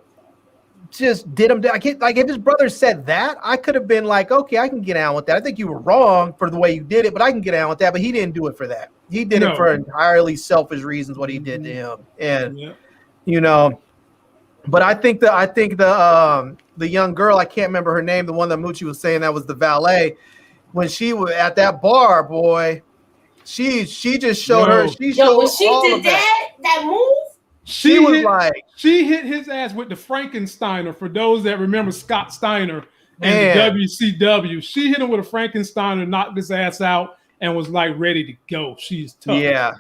just did him. Like if his brother said that, I could have been like, okay, I can get down with that. I think you were wrong for the way you did it, but I can get down with that. But he didn't do it for that. He did it for entirely selfish reasons. What he did to him, and But I think the young girl, I can't remember her name, the one that Moochie was saying that was the valet, when she was at that bar, boy, she just showed her. She showed when she all did of that move. She hit his ass with the Frankensteiner. For those that remember Scott Steiner and the WCW, she hit him with a Frankensteiner, knocked his ass out, and was like ready to go. She's tough. Yeah.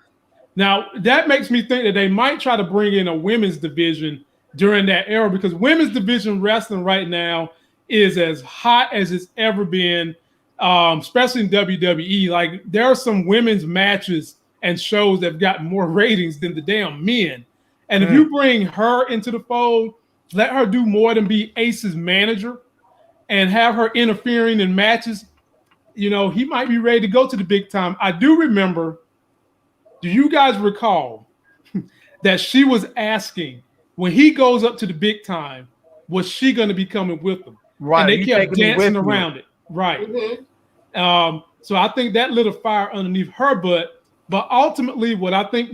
Now that makes me think that they might try to bring in a women's division during that era, because women's division wrestling right now is as hot as it's ever been, especially in WWE. Like there are some women's matches and shows that have gotten more ratings than the damn men. And if you bring her into the fold, let her do more than be Ace's manager and have her interfering in matches, he might be ready to go to the big time. I do remember, do you guys recall that she was asking, when he goes up to the big time, was she going to be coming with him? Right. And they kept dancing around it. Right. So I think that lit a fire underneath her butt. But ultimately, what I think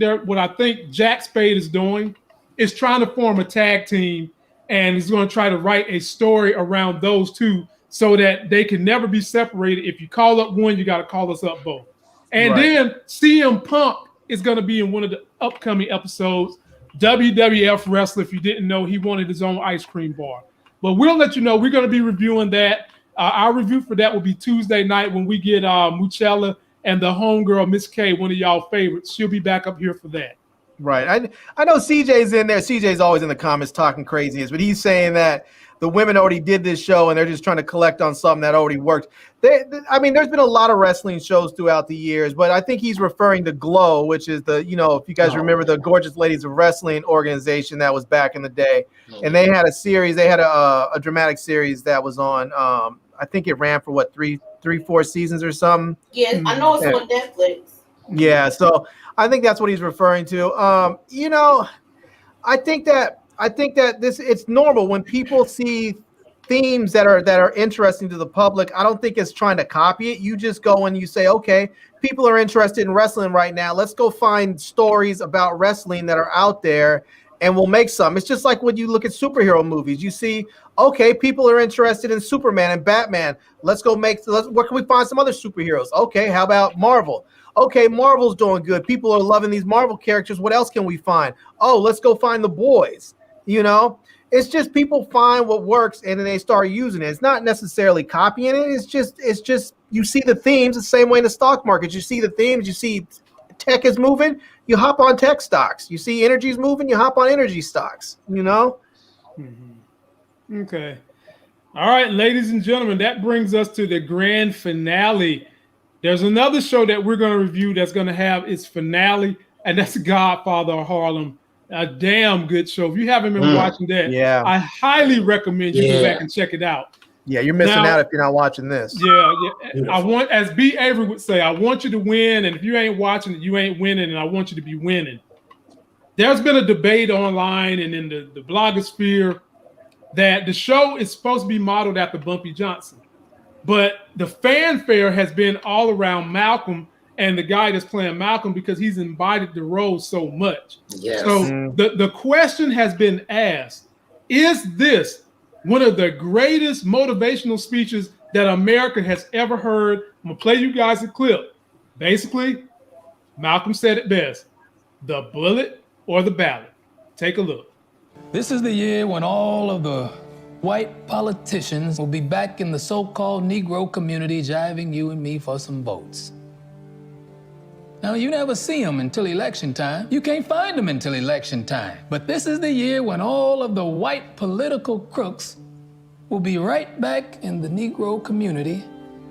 Jack Spade is doing is trying to form a tag team, and he's going to try to write a story around those two so that they can never be separated. If you call up one, you got to call us up both. And then CM Punk is going to be in one of the upcoming episodes. WWF wrestler, if you didn't know, he wanted his own ice cream bar. But we'll let you know. We're going to be reviewing that. Our review for that will be Tuesday night when we get Moochella and the homegirl, Miss K, one of y'all favorites. She'll be back up here for that. Right. I know CJ's in there. CJ's always in the comments talking craziness, but he's saying that the women already did this show and they're just trying to collect on something that already worked. There's been a lot of wrestling shows throughout the years, but I think he's referring to Glow, which is the, if you guys remember the Gorgeous Ladies of Wrestling organization that was back in the day. And they had a series, they had a dramatic series that was on, I think it ran for 3-4 seasons or something. Yeah, I know it's on Netflix. Yeah, so I think that's what he's referring to. I think that this, it's normal when people see themes that are interesting to the public. I don't think it's trying to copy it. You just go and you say, okay, people are interested in wrestling right now. Let's go find stories about wrestling that are out there, and we'll make some. It's just like when you look at superhero movies. You see, Okay, people are interested in Superman and Batman. Where can we find some other superheroes? Okay, how about Marvel? Okay, Marvel's doing good. People are loving these Marvel characters. What else can we find? Oh, let's go find the boys. You know, it's just people find what works and then they start using it. It's not necessarily copying it. It's just you see the themes the same way in the stock market. You see the themes, you see tech is moving, you hop on tech stocks. You see energy is moving, you hop on energy stocks, you know? Mm-hmm. Okay. All right, ladies and gentlemen, that brings us to the grand finale. There's another show that we're going to review that's going to have its finale, and that's Godfather of Harlem. A damn good show. If you haven't been watching that, I highly recommend you go back and check it out. Yeah, you're missing out if you're not watching this. Yeah. I want, as B. Avery would say, I want you to win, and if you ain't watching it, you ain't winning, and I want you to be winning. There's been a debate online and in the blogosphere that the show is supposed to be modeled after Bumpy Johnson. But the fanfare has been all around Malcolm and the guy that's playing Malcolm because he's embodied the role so much. Yes. So the question has been asked, is this one of the greatest motivational speeches that America has ever heard? I'm going to play you guys a clip. Basically, Malcolm said it best, the bullet or the ballot. Take a look. This is the year when all of the white politicians will be back in the so-called Negro community jiving you and me for some votes. Now, you never see them until election time. You can't find them until election time. But this is the year when all of the white political crooks will be right back in the Negro community,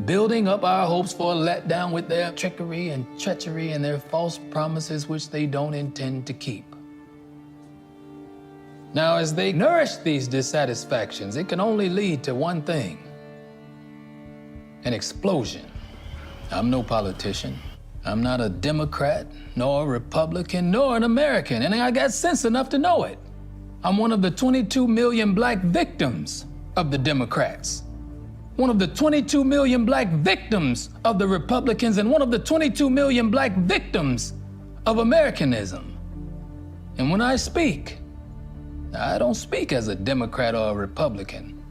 building up our hopes for a letdown with their trickery and treachery and their false promises which they don't intend to keep. Now, as they nourish these dissatisfactions, it can only lead to one thing: an explosion. I'm no politician. I'm not a Democrat, nor a Republican, nor an American, and I got sense enough to know it. I'm one of the 22 million black victims of the Democrats, one of the 22 million black victims of the Republicans, and one of the 22 million black victims of Americanism. And when I speak, I don't speak as a Democrat or a Republican.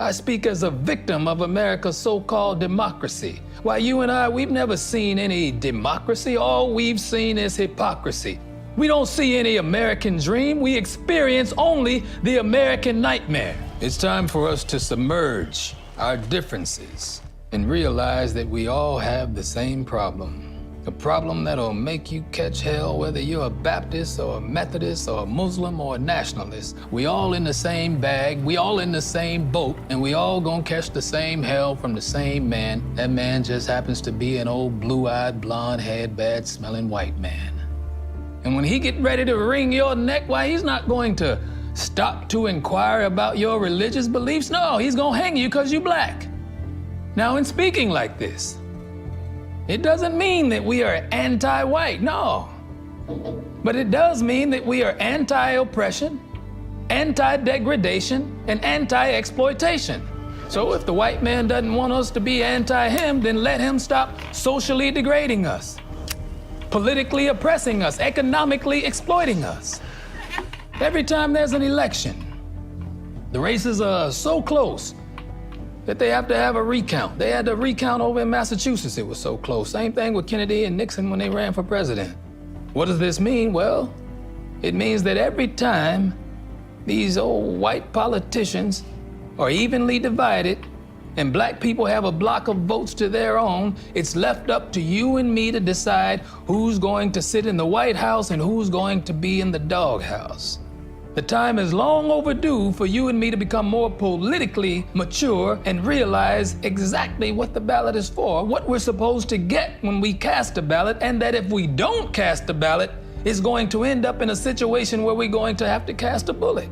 I speak as a victim of America's so-called democracy. Why, you and I, we've never seen any democracy. All we've seen is hypocrisy. We don't see any American dream. We experience only the American nightmare. It's time for us to submerge our differences and realize that we all have the same problem. A problem that'll make you catch hell whether you're a Baptist or a Methodist or a Muslim or a nationalist. We all in the same bag, we all in the same boat, and we all gonna catch the same hell from the same man. That man just happens to be an old blue-eyed, blonde-haired, bad-smelling white man. And when he get ready to wring your neck, why, he's not going to stop to inquire about your religious beliefs. No, he's gonna hang you because you black. Now, in speaking like this, it doesn't mean that we are anti-white, no. But it does mean that we are anti-oppression, anti-degradation, and anti-exploitation. So if the white man doesn't want us to be anti-him, then let him stop socially degrading us, politically oppressing us, economically exploiting us. Every time there's an election, the races are so close that they have to have a recount. They had to recount over in Massachusetts. It was so close. Same thing with Kennedy and Nixon when they ran for president. What does this mean? Well, it means that every time these old white politicians are evenly divided and black people have a block of votes to their own, it's left up to you and me to decide who's going to sit in the White House and who's going to be in the doghouse. The time is long overdue for you and me to become more politically mature and realize exactly what the ballot is for, what we're supposed to get when we cast a ballot, and that if we don't cast a ballot, it's going to end up in a situation where we're going to have to cast a bullet.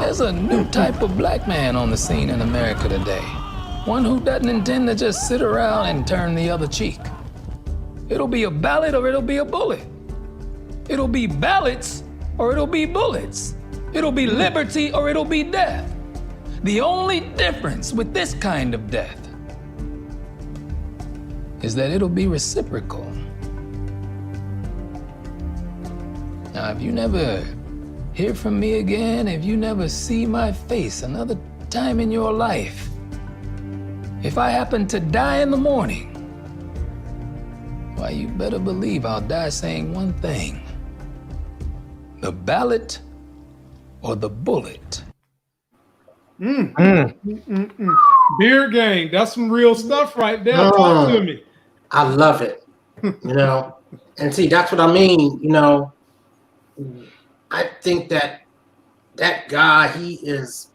There's a new type of black man on the scene in America today. One who doesn't intend to just sit around and turn the other cheek. It'll be a ballot or it'll be a bullet. It'll be ballots or it'll be bullets. It'll be liberty or it'll be death. The only difference with this kind of death is that it'll be reciprocal. Now, if you never Hear from me again if you never see my face another time in your life. If I happen to die in the morning, why, you better believe I'll die saying one thing. The ballot or the bullet. Beard gang, that's some real stuff right there. Talk to me. I love it. And see, that's what I mean. I think that guy, he is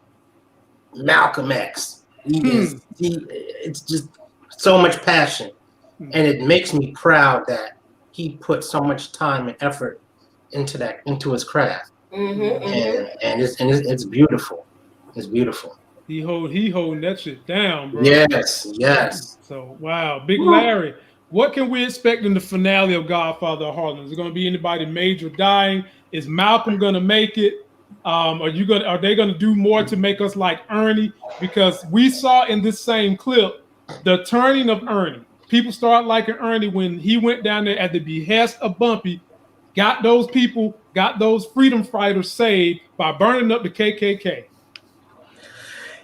Malcolm X. It's just so much passion, and it makes me proud that he put so much time and effort into his craft. And it's beautiful. It's beautiful. He holding that shit down, bro. Yes. So wow, Big Larry, what can we expect in the finale of Godfather of Harlem? Is it going to be anybody major dying? Is Malcolm going to make it? Are they going to do more to make us like Ernie? Because we saw in this same clip the turning of Ernie. People start liking Ernie when he went down there at the behest of Bumpy, got those freedom fighters saved by burning up the KKK.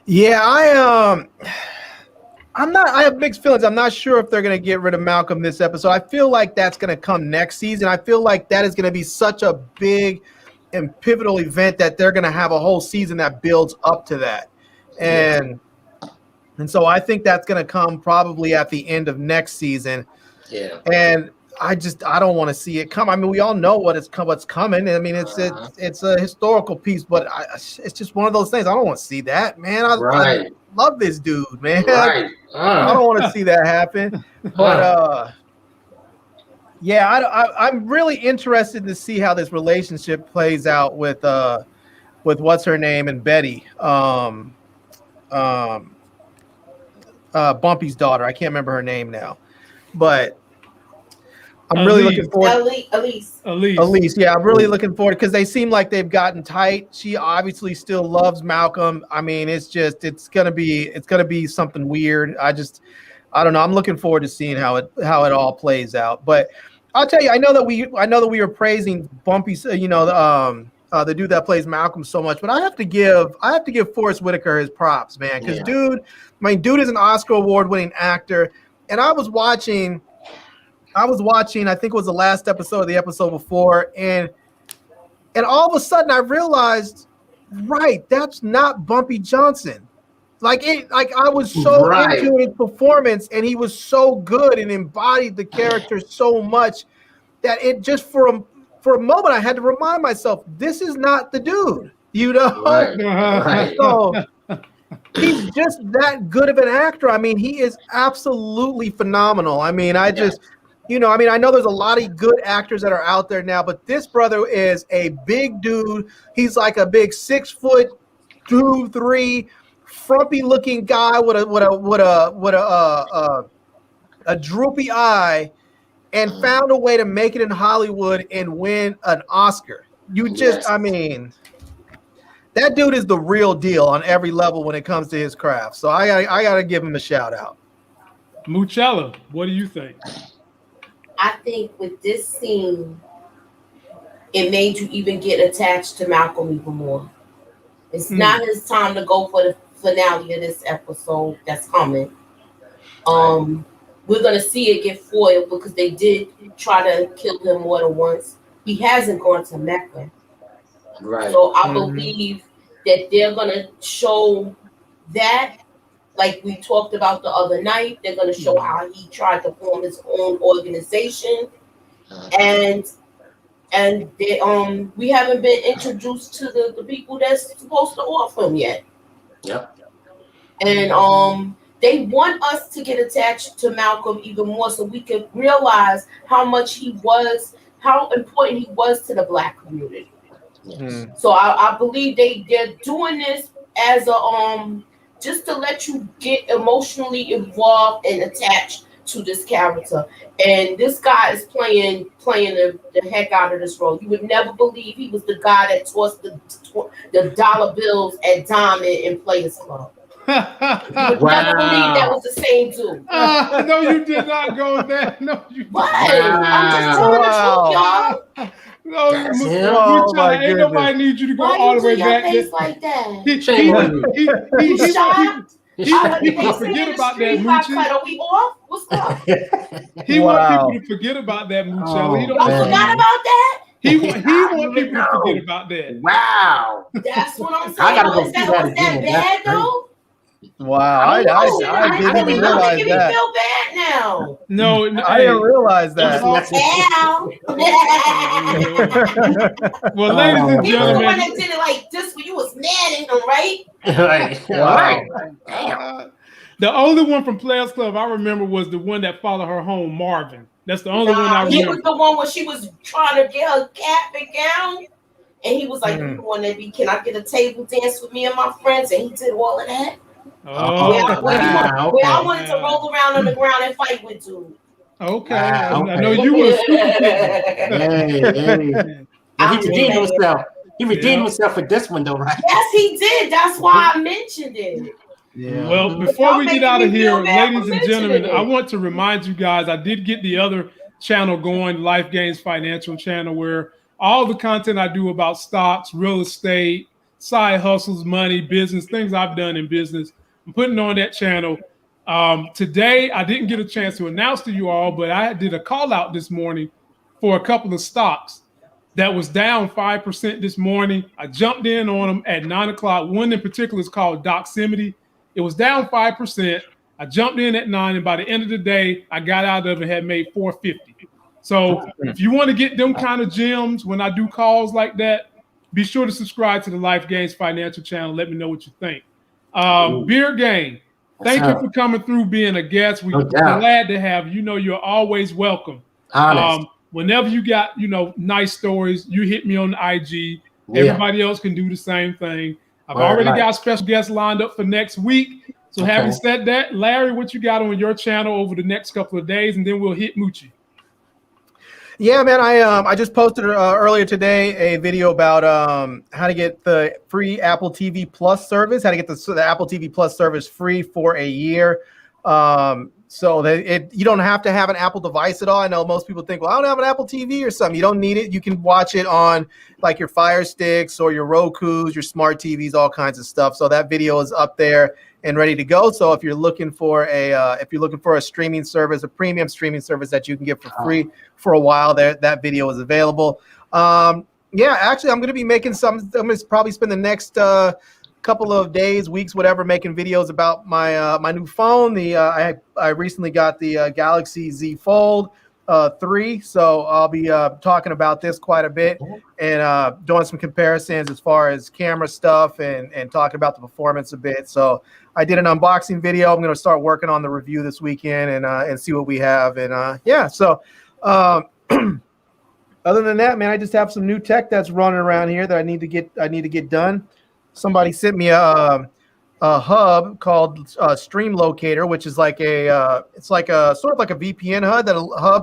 Yeah, I have mixed feelings. I'm not sure if they're going to get rid of Malcolm this episode. I feel like that's going to come next season. I feel like that is going to be such a big and pivotal event that they're going to have a whole season that builds up to that. And so I think that's going to come probably at the end of next season. Yeah. And I don't want to see it come. I mean, we all know what's coming. I mean, it's a historical piece, but it's just one of those things. I don't want to see that, man. I love this dude, man. Right. I don't want to see that happen. But I'm really interested to see how this relationship plays out with what's her name and Betty, Bumpy's daughter. I can't remember her name now, but I'm really looking forward. Elise. Yeah, I'm really looking forward because they seem like they've gotten tight. She obviously still loves Malcolm. I mean, it's gonna be something weird. I don't know. I'm looking forward to seeing how it all plays out. But I'll tell you, I know that we were praising Bumpy, the dude that plays Malcolm so much, but I have to give Forrest Whitaker his props, man. Because dude is an Oscar award-winning actor, and I was watching, I think it was the last episode of the episode before, and all of a sudden I realized, right, that's not Bumpy Johnson. I was so into his performance, and he was so good and embodied the character so much that it just for a moment I had to remind myself, this is not the dude, Right. So he's just that good of an actor. I mean, he is absolutely phenomenal. I mean, I know there's a lot of good actors that are out there now, but this brother is a big dude. He's like a big 6'2", 3", frumpy looking guy with a droopy eye, and found a way to make it in Hollywood and win an Oscar. I mean, that dude is the real deal on every level when it comes to his craft. So I gotta give him a shout out. Moochella, what do you think? I think with this scene, it made you even get attached to Malcolm even more. It's not his time to go for the finale of this episode that's coming. We're gonna see it get foiled because they did try to kill him more than once. He hasn't gone to Mecca. Right. So I believe that they're gonna show that, like we talked about the other night. They're gonna show how he tried to form his own organization, and they, we haven't been introduced to the people that's supposed to offer him yet. Yep. And they want us to get attached to Malcolm even more, so we can realize how important he was to the Black community. Yes. So I believe they're doing this as a just to let you get emotionally involved and attached to this character. And this guy is playing the heck out of this role. You would never believe he was the guy that tossed the dollar bills at Diamond in Players Club. You would never believe that was the same dude. No, you did not go there. No, you didn't. What? I'm just telling the truth, y'all. No, That's him? Moochie, my ain't nobody goodness. need you to go Why all you the way do your back. face like that? Shame on you. He You want shocked? he I want was people to facing forget in the about that, street. Got Moochie. cut. Are we off? What's up? He want Wow. people to forget about that, Moochella. He Oh, don't Y'all want man. forgot about that? he want I people didn't to forget know. about that. Wow. That's what I'm I saying. gotta go Was see that that was that again. bad That's crazy. though? Wow. I don't Oh shit! I I didn't really even not realize making me that. feel bad now. No, I didn't realize that. Ow. Well, ladies and He was the one gentlemen, that did it like this when you was mad at him, right? Right. Wow. Damn. the only one from Players Club I remember was the one that followed her home, Marvin. That's the only one I He remember. was the one where she was trying to get her cap and gown. And he was like, you the one that be, can I get a table dance with me and my friends? And he did all of that. Oh, Where I okay. wanted to roll around on the ground and fight with dude. Okay. Wow, I know okay. you were a super fan. Hey. Well, he redeemed himself. He redeemed himself for this one, though, right? Yes, he did. That's why I mentioned it. Yeah. Well, before we get out of here, ladies and gentlemen, it. I want to remind you guys, I did get the other channel going, Life Gains Financial channel, where all the content I do about stocks, real estate, side hustles, money, business, things I've done in business, I'm putting on that channel. Today, I didn't get a chance to announce to you all, but I did a call out this morning for a couple of stocks that was down 5% this morning. I jumped in on them at 9 o'clock. One in particular is called Doximity. It was down 5%. I jumped in at 9, and by the end of the day, I got out of it and had made $450. So if you want to get them kind of gems when I do calls like that, be sure to subscribe to the Life Gains Financial channel. Let me know what you think. Beer Gang, thank you for coming through, being a guest. We're glad to have you. You know, you're always welcome. Honest. Whenever you got, nice stories, you hit me on the IG. Everybody else can do the same thing. I've already got special guests lined up for next week. So having said that, Larry, what you got on your channel over the next couple of days, and then we'll hit Moochie. Yeah, man, I just posted earlier today a video about how to get the free Apple TV Plus service, how to get the Apple TV Plus service free for a year. So that you don't have to have an Apple device at all. I know most people think, well, I don't have an Apple TV or something. You don't need it. You can watch it on like your Fire Sticks or your Rokus, your smart TVs, all kinds of stuff. So that video is up there and ready to go. So if you're looking for a streaming service, a premium streaming service that you can get for free for a while, that video is available. Yeah, actually, I'm going to be making I'm going to probably spend the next couple of days, weeks, whatever, making videos about my my new phone. I recently got the Galaxy Z Fold 3, so I'll be talking about this quite a bit and doing some comparisons as far as camera stuff and talking about the performance a bit. So I did an unboxing video. I'm going to start working on the review this weekend and see what we have. And yeah, so other than that, man, I just have some new tech that's running around here that I need to get done. Somebody sent me a hub called Stream Locator, which is like it's like a sort of like a VPN hub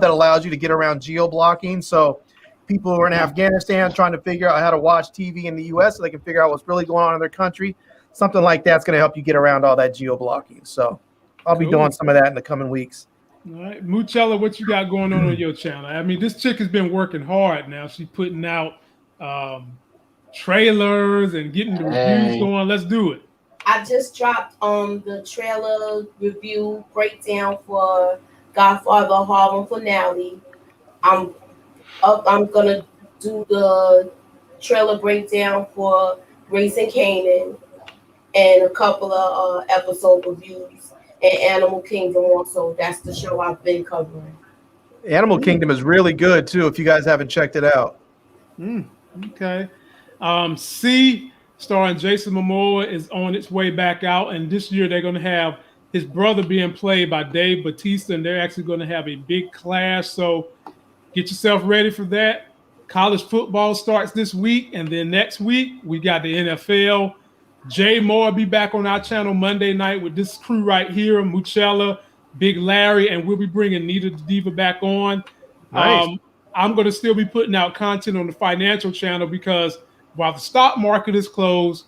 that allows you to get around geo-blocking. So people who are in Afghanistan trying to figure out how to watch TV in the U.S. so they can figure out what's really going on in their country, something like that's going to help you get around all that geo-blocking. So I'll be doing some of that in the coming weeks. All right, Moochella, what you got going on your channel? I mean, this chick has been working hard now. She's putting out trailers and getting the reviews going. Let's do it. I just dropped the trailer review breakdown for Godfather Harlem finale. I'm gonna do the trailer breakdown for Raising Kanan and a couple of episode reviews and Animal Kingdom also. That's the show I've been covering. Animal Kingdom is really good too if you guys haven't checked it out. Okay. C, starring Jason Momoa, is on its way back out, and this year they're going to have his brother being played by Dave Bautista, and they're actually going to have a big clash. So get yourself ready for that. College football starts this week, and then next week we got the NFL. Jay Moore will be back on our channel Monday night with this crew right here, Moochella, Big Larry, and we'll be bringing Nita the Diva back on. Nice. I'm going to still be putting out content on the financial channel because while the stock market is closed,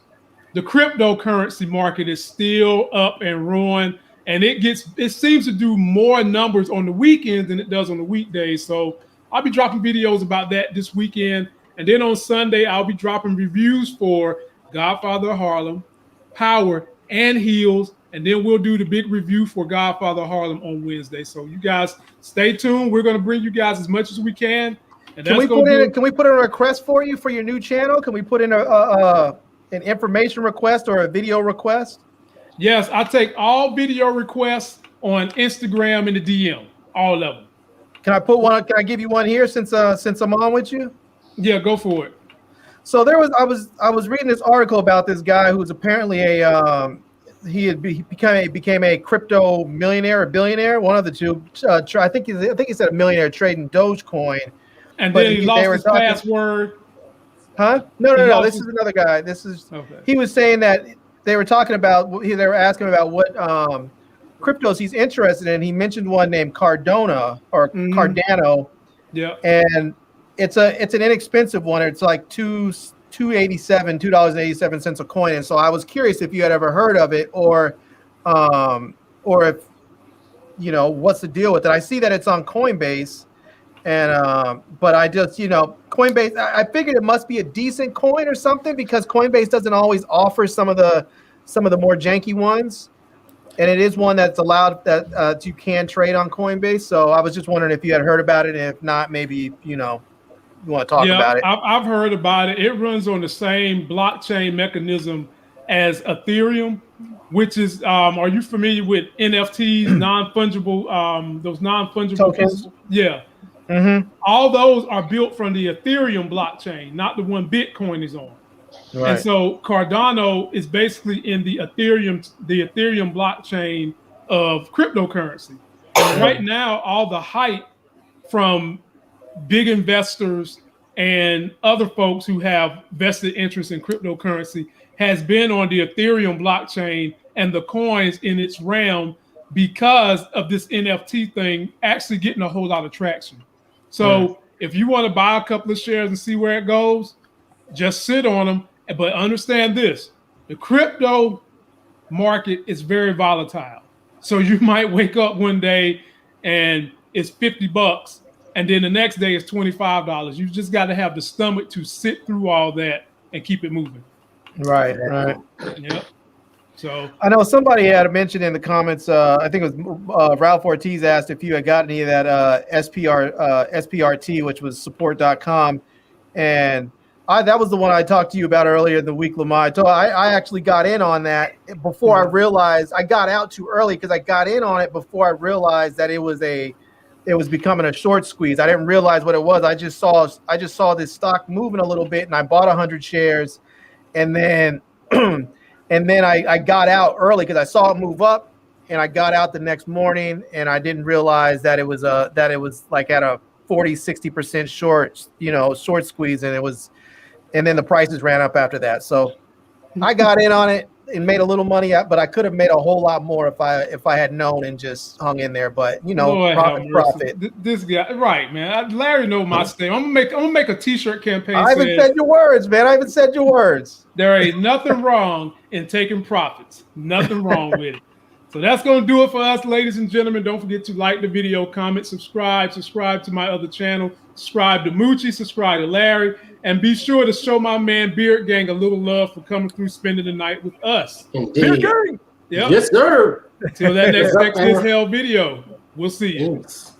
the cryptocurrency market is still up and roaring, and it seems to do more numbers on the weekends than it does on the weekdays. So I'll be dropping videos about that this weekend. And then on Sunday, I'll be dropping reviews for Godfather of Harlem, Power, and Heels. And then we'll do the big review for Godfather of Harlem on Wednesday. So you guys stay tuned. We're going to bring you guys as much as we can. And can we put in a request for you for your new channel? Can we put in an information request or a video request? Yes, I take all video requests on Instagram in the DM, all of them. Can I put one? Can I give you one here since I'm on with you? Yeah, go for it. So I was reading this article about this guy who's apparently he became a crypto millionaire or billionaire, one of the two. I think he said a millionaire trading Dogecoin. And then he lost his password. Huh? No. This is another guy. He was saying that they were talking about. They were asking about what cryptos he's interested in. He mentioned one named Cardano or Cardano. Yeah. And it's an inexpensive one. It's like $2.87 a coin. And so I was curious if you had ever heard of it or if what's the deal with it. I see that it's on Coinbase. And but I just Coinbase, I figured it must be a decent coin or something because Coinbase doesn't always offer some of the more janky ones, and it is one that's allowed that you can trade on Coinbase. So I was just wondering if you had heard about it, and if not, maybe you want to talk about it. I've heard about it. It runs on the same blockchain mechanism as Ethereum, which is are you familiar with NFTs, non-fungible those non-fungible tokens? Yeah. Mm-hmm. All those are built from the Ethereum blockchain, not the one Bitcoin is on. Right. And so Cardano is basically in the Ethereum blockchain of cryptocurrency. And right now, all the hype from big investors and other folks who have vested interest in cryptocurrency has been on the Ethereum blockchain and the coins in its realm because of this NFT thing actually getting a whole lot of traction. So if you want to buy a couple of shares and see where it goes, just sit on them. But understand this, the crypto market is very volatile. So you might wake up one day and it's $50 and then the next day it's $25. You just got to have the stomach to sit through all that and keep it moving. Right. Yep. So I know somebody had mentioned in the comments. I think it was Ralph Ortiz asked if you had got any of that SPRT, which was support.com, and that was the one I talked to you about earlier in the week, Lamont. So I actually got in on that before I realized I got out too early because I got in on it before I realized that it was becoming a short squeeze. I didn't realize what it was. I just saw this stock moving a little bit, and I bought 100 shares, and then. And then I got out early because I saw it move up, and I got out the next morning, and I didn't realize that it was like at a 40-60% short squeeze, and then the prices ran up after that. So I got in on it and made a little money, but I could have made a whole lot more if I had known and just hung in there. But profit. This guy, right, man? Larry knows my style. I'm gonna make a T-shirt campaign. I haven't said your words, man. I haven't said your words. There ain't nothing wrong in taking profits. Nothing wrong with it. So that's gonna do it for us, ladies and gentlemen. Don't forget to like the video, comment, subscribe to my other channel, subscribe to Moochie, subscribe to Larry. And be sure to show my man Beard Gang a little love for coming through spending the night with us. Indeed. Beard Gang. Yep. Yes, sir. Till that next Sex is Hell video. We'll see you. Peace.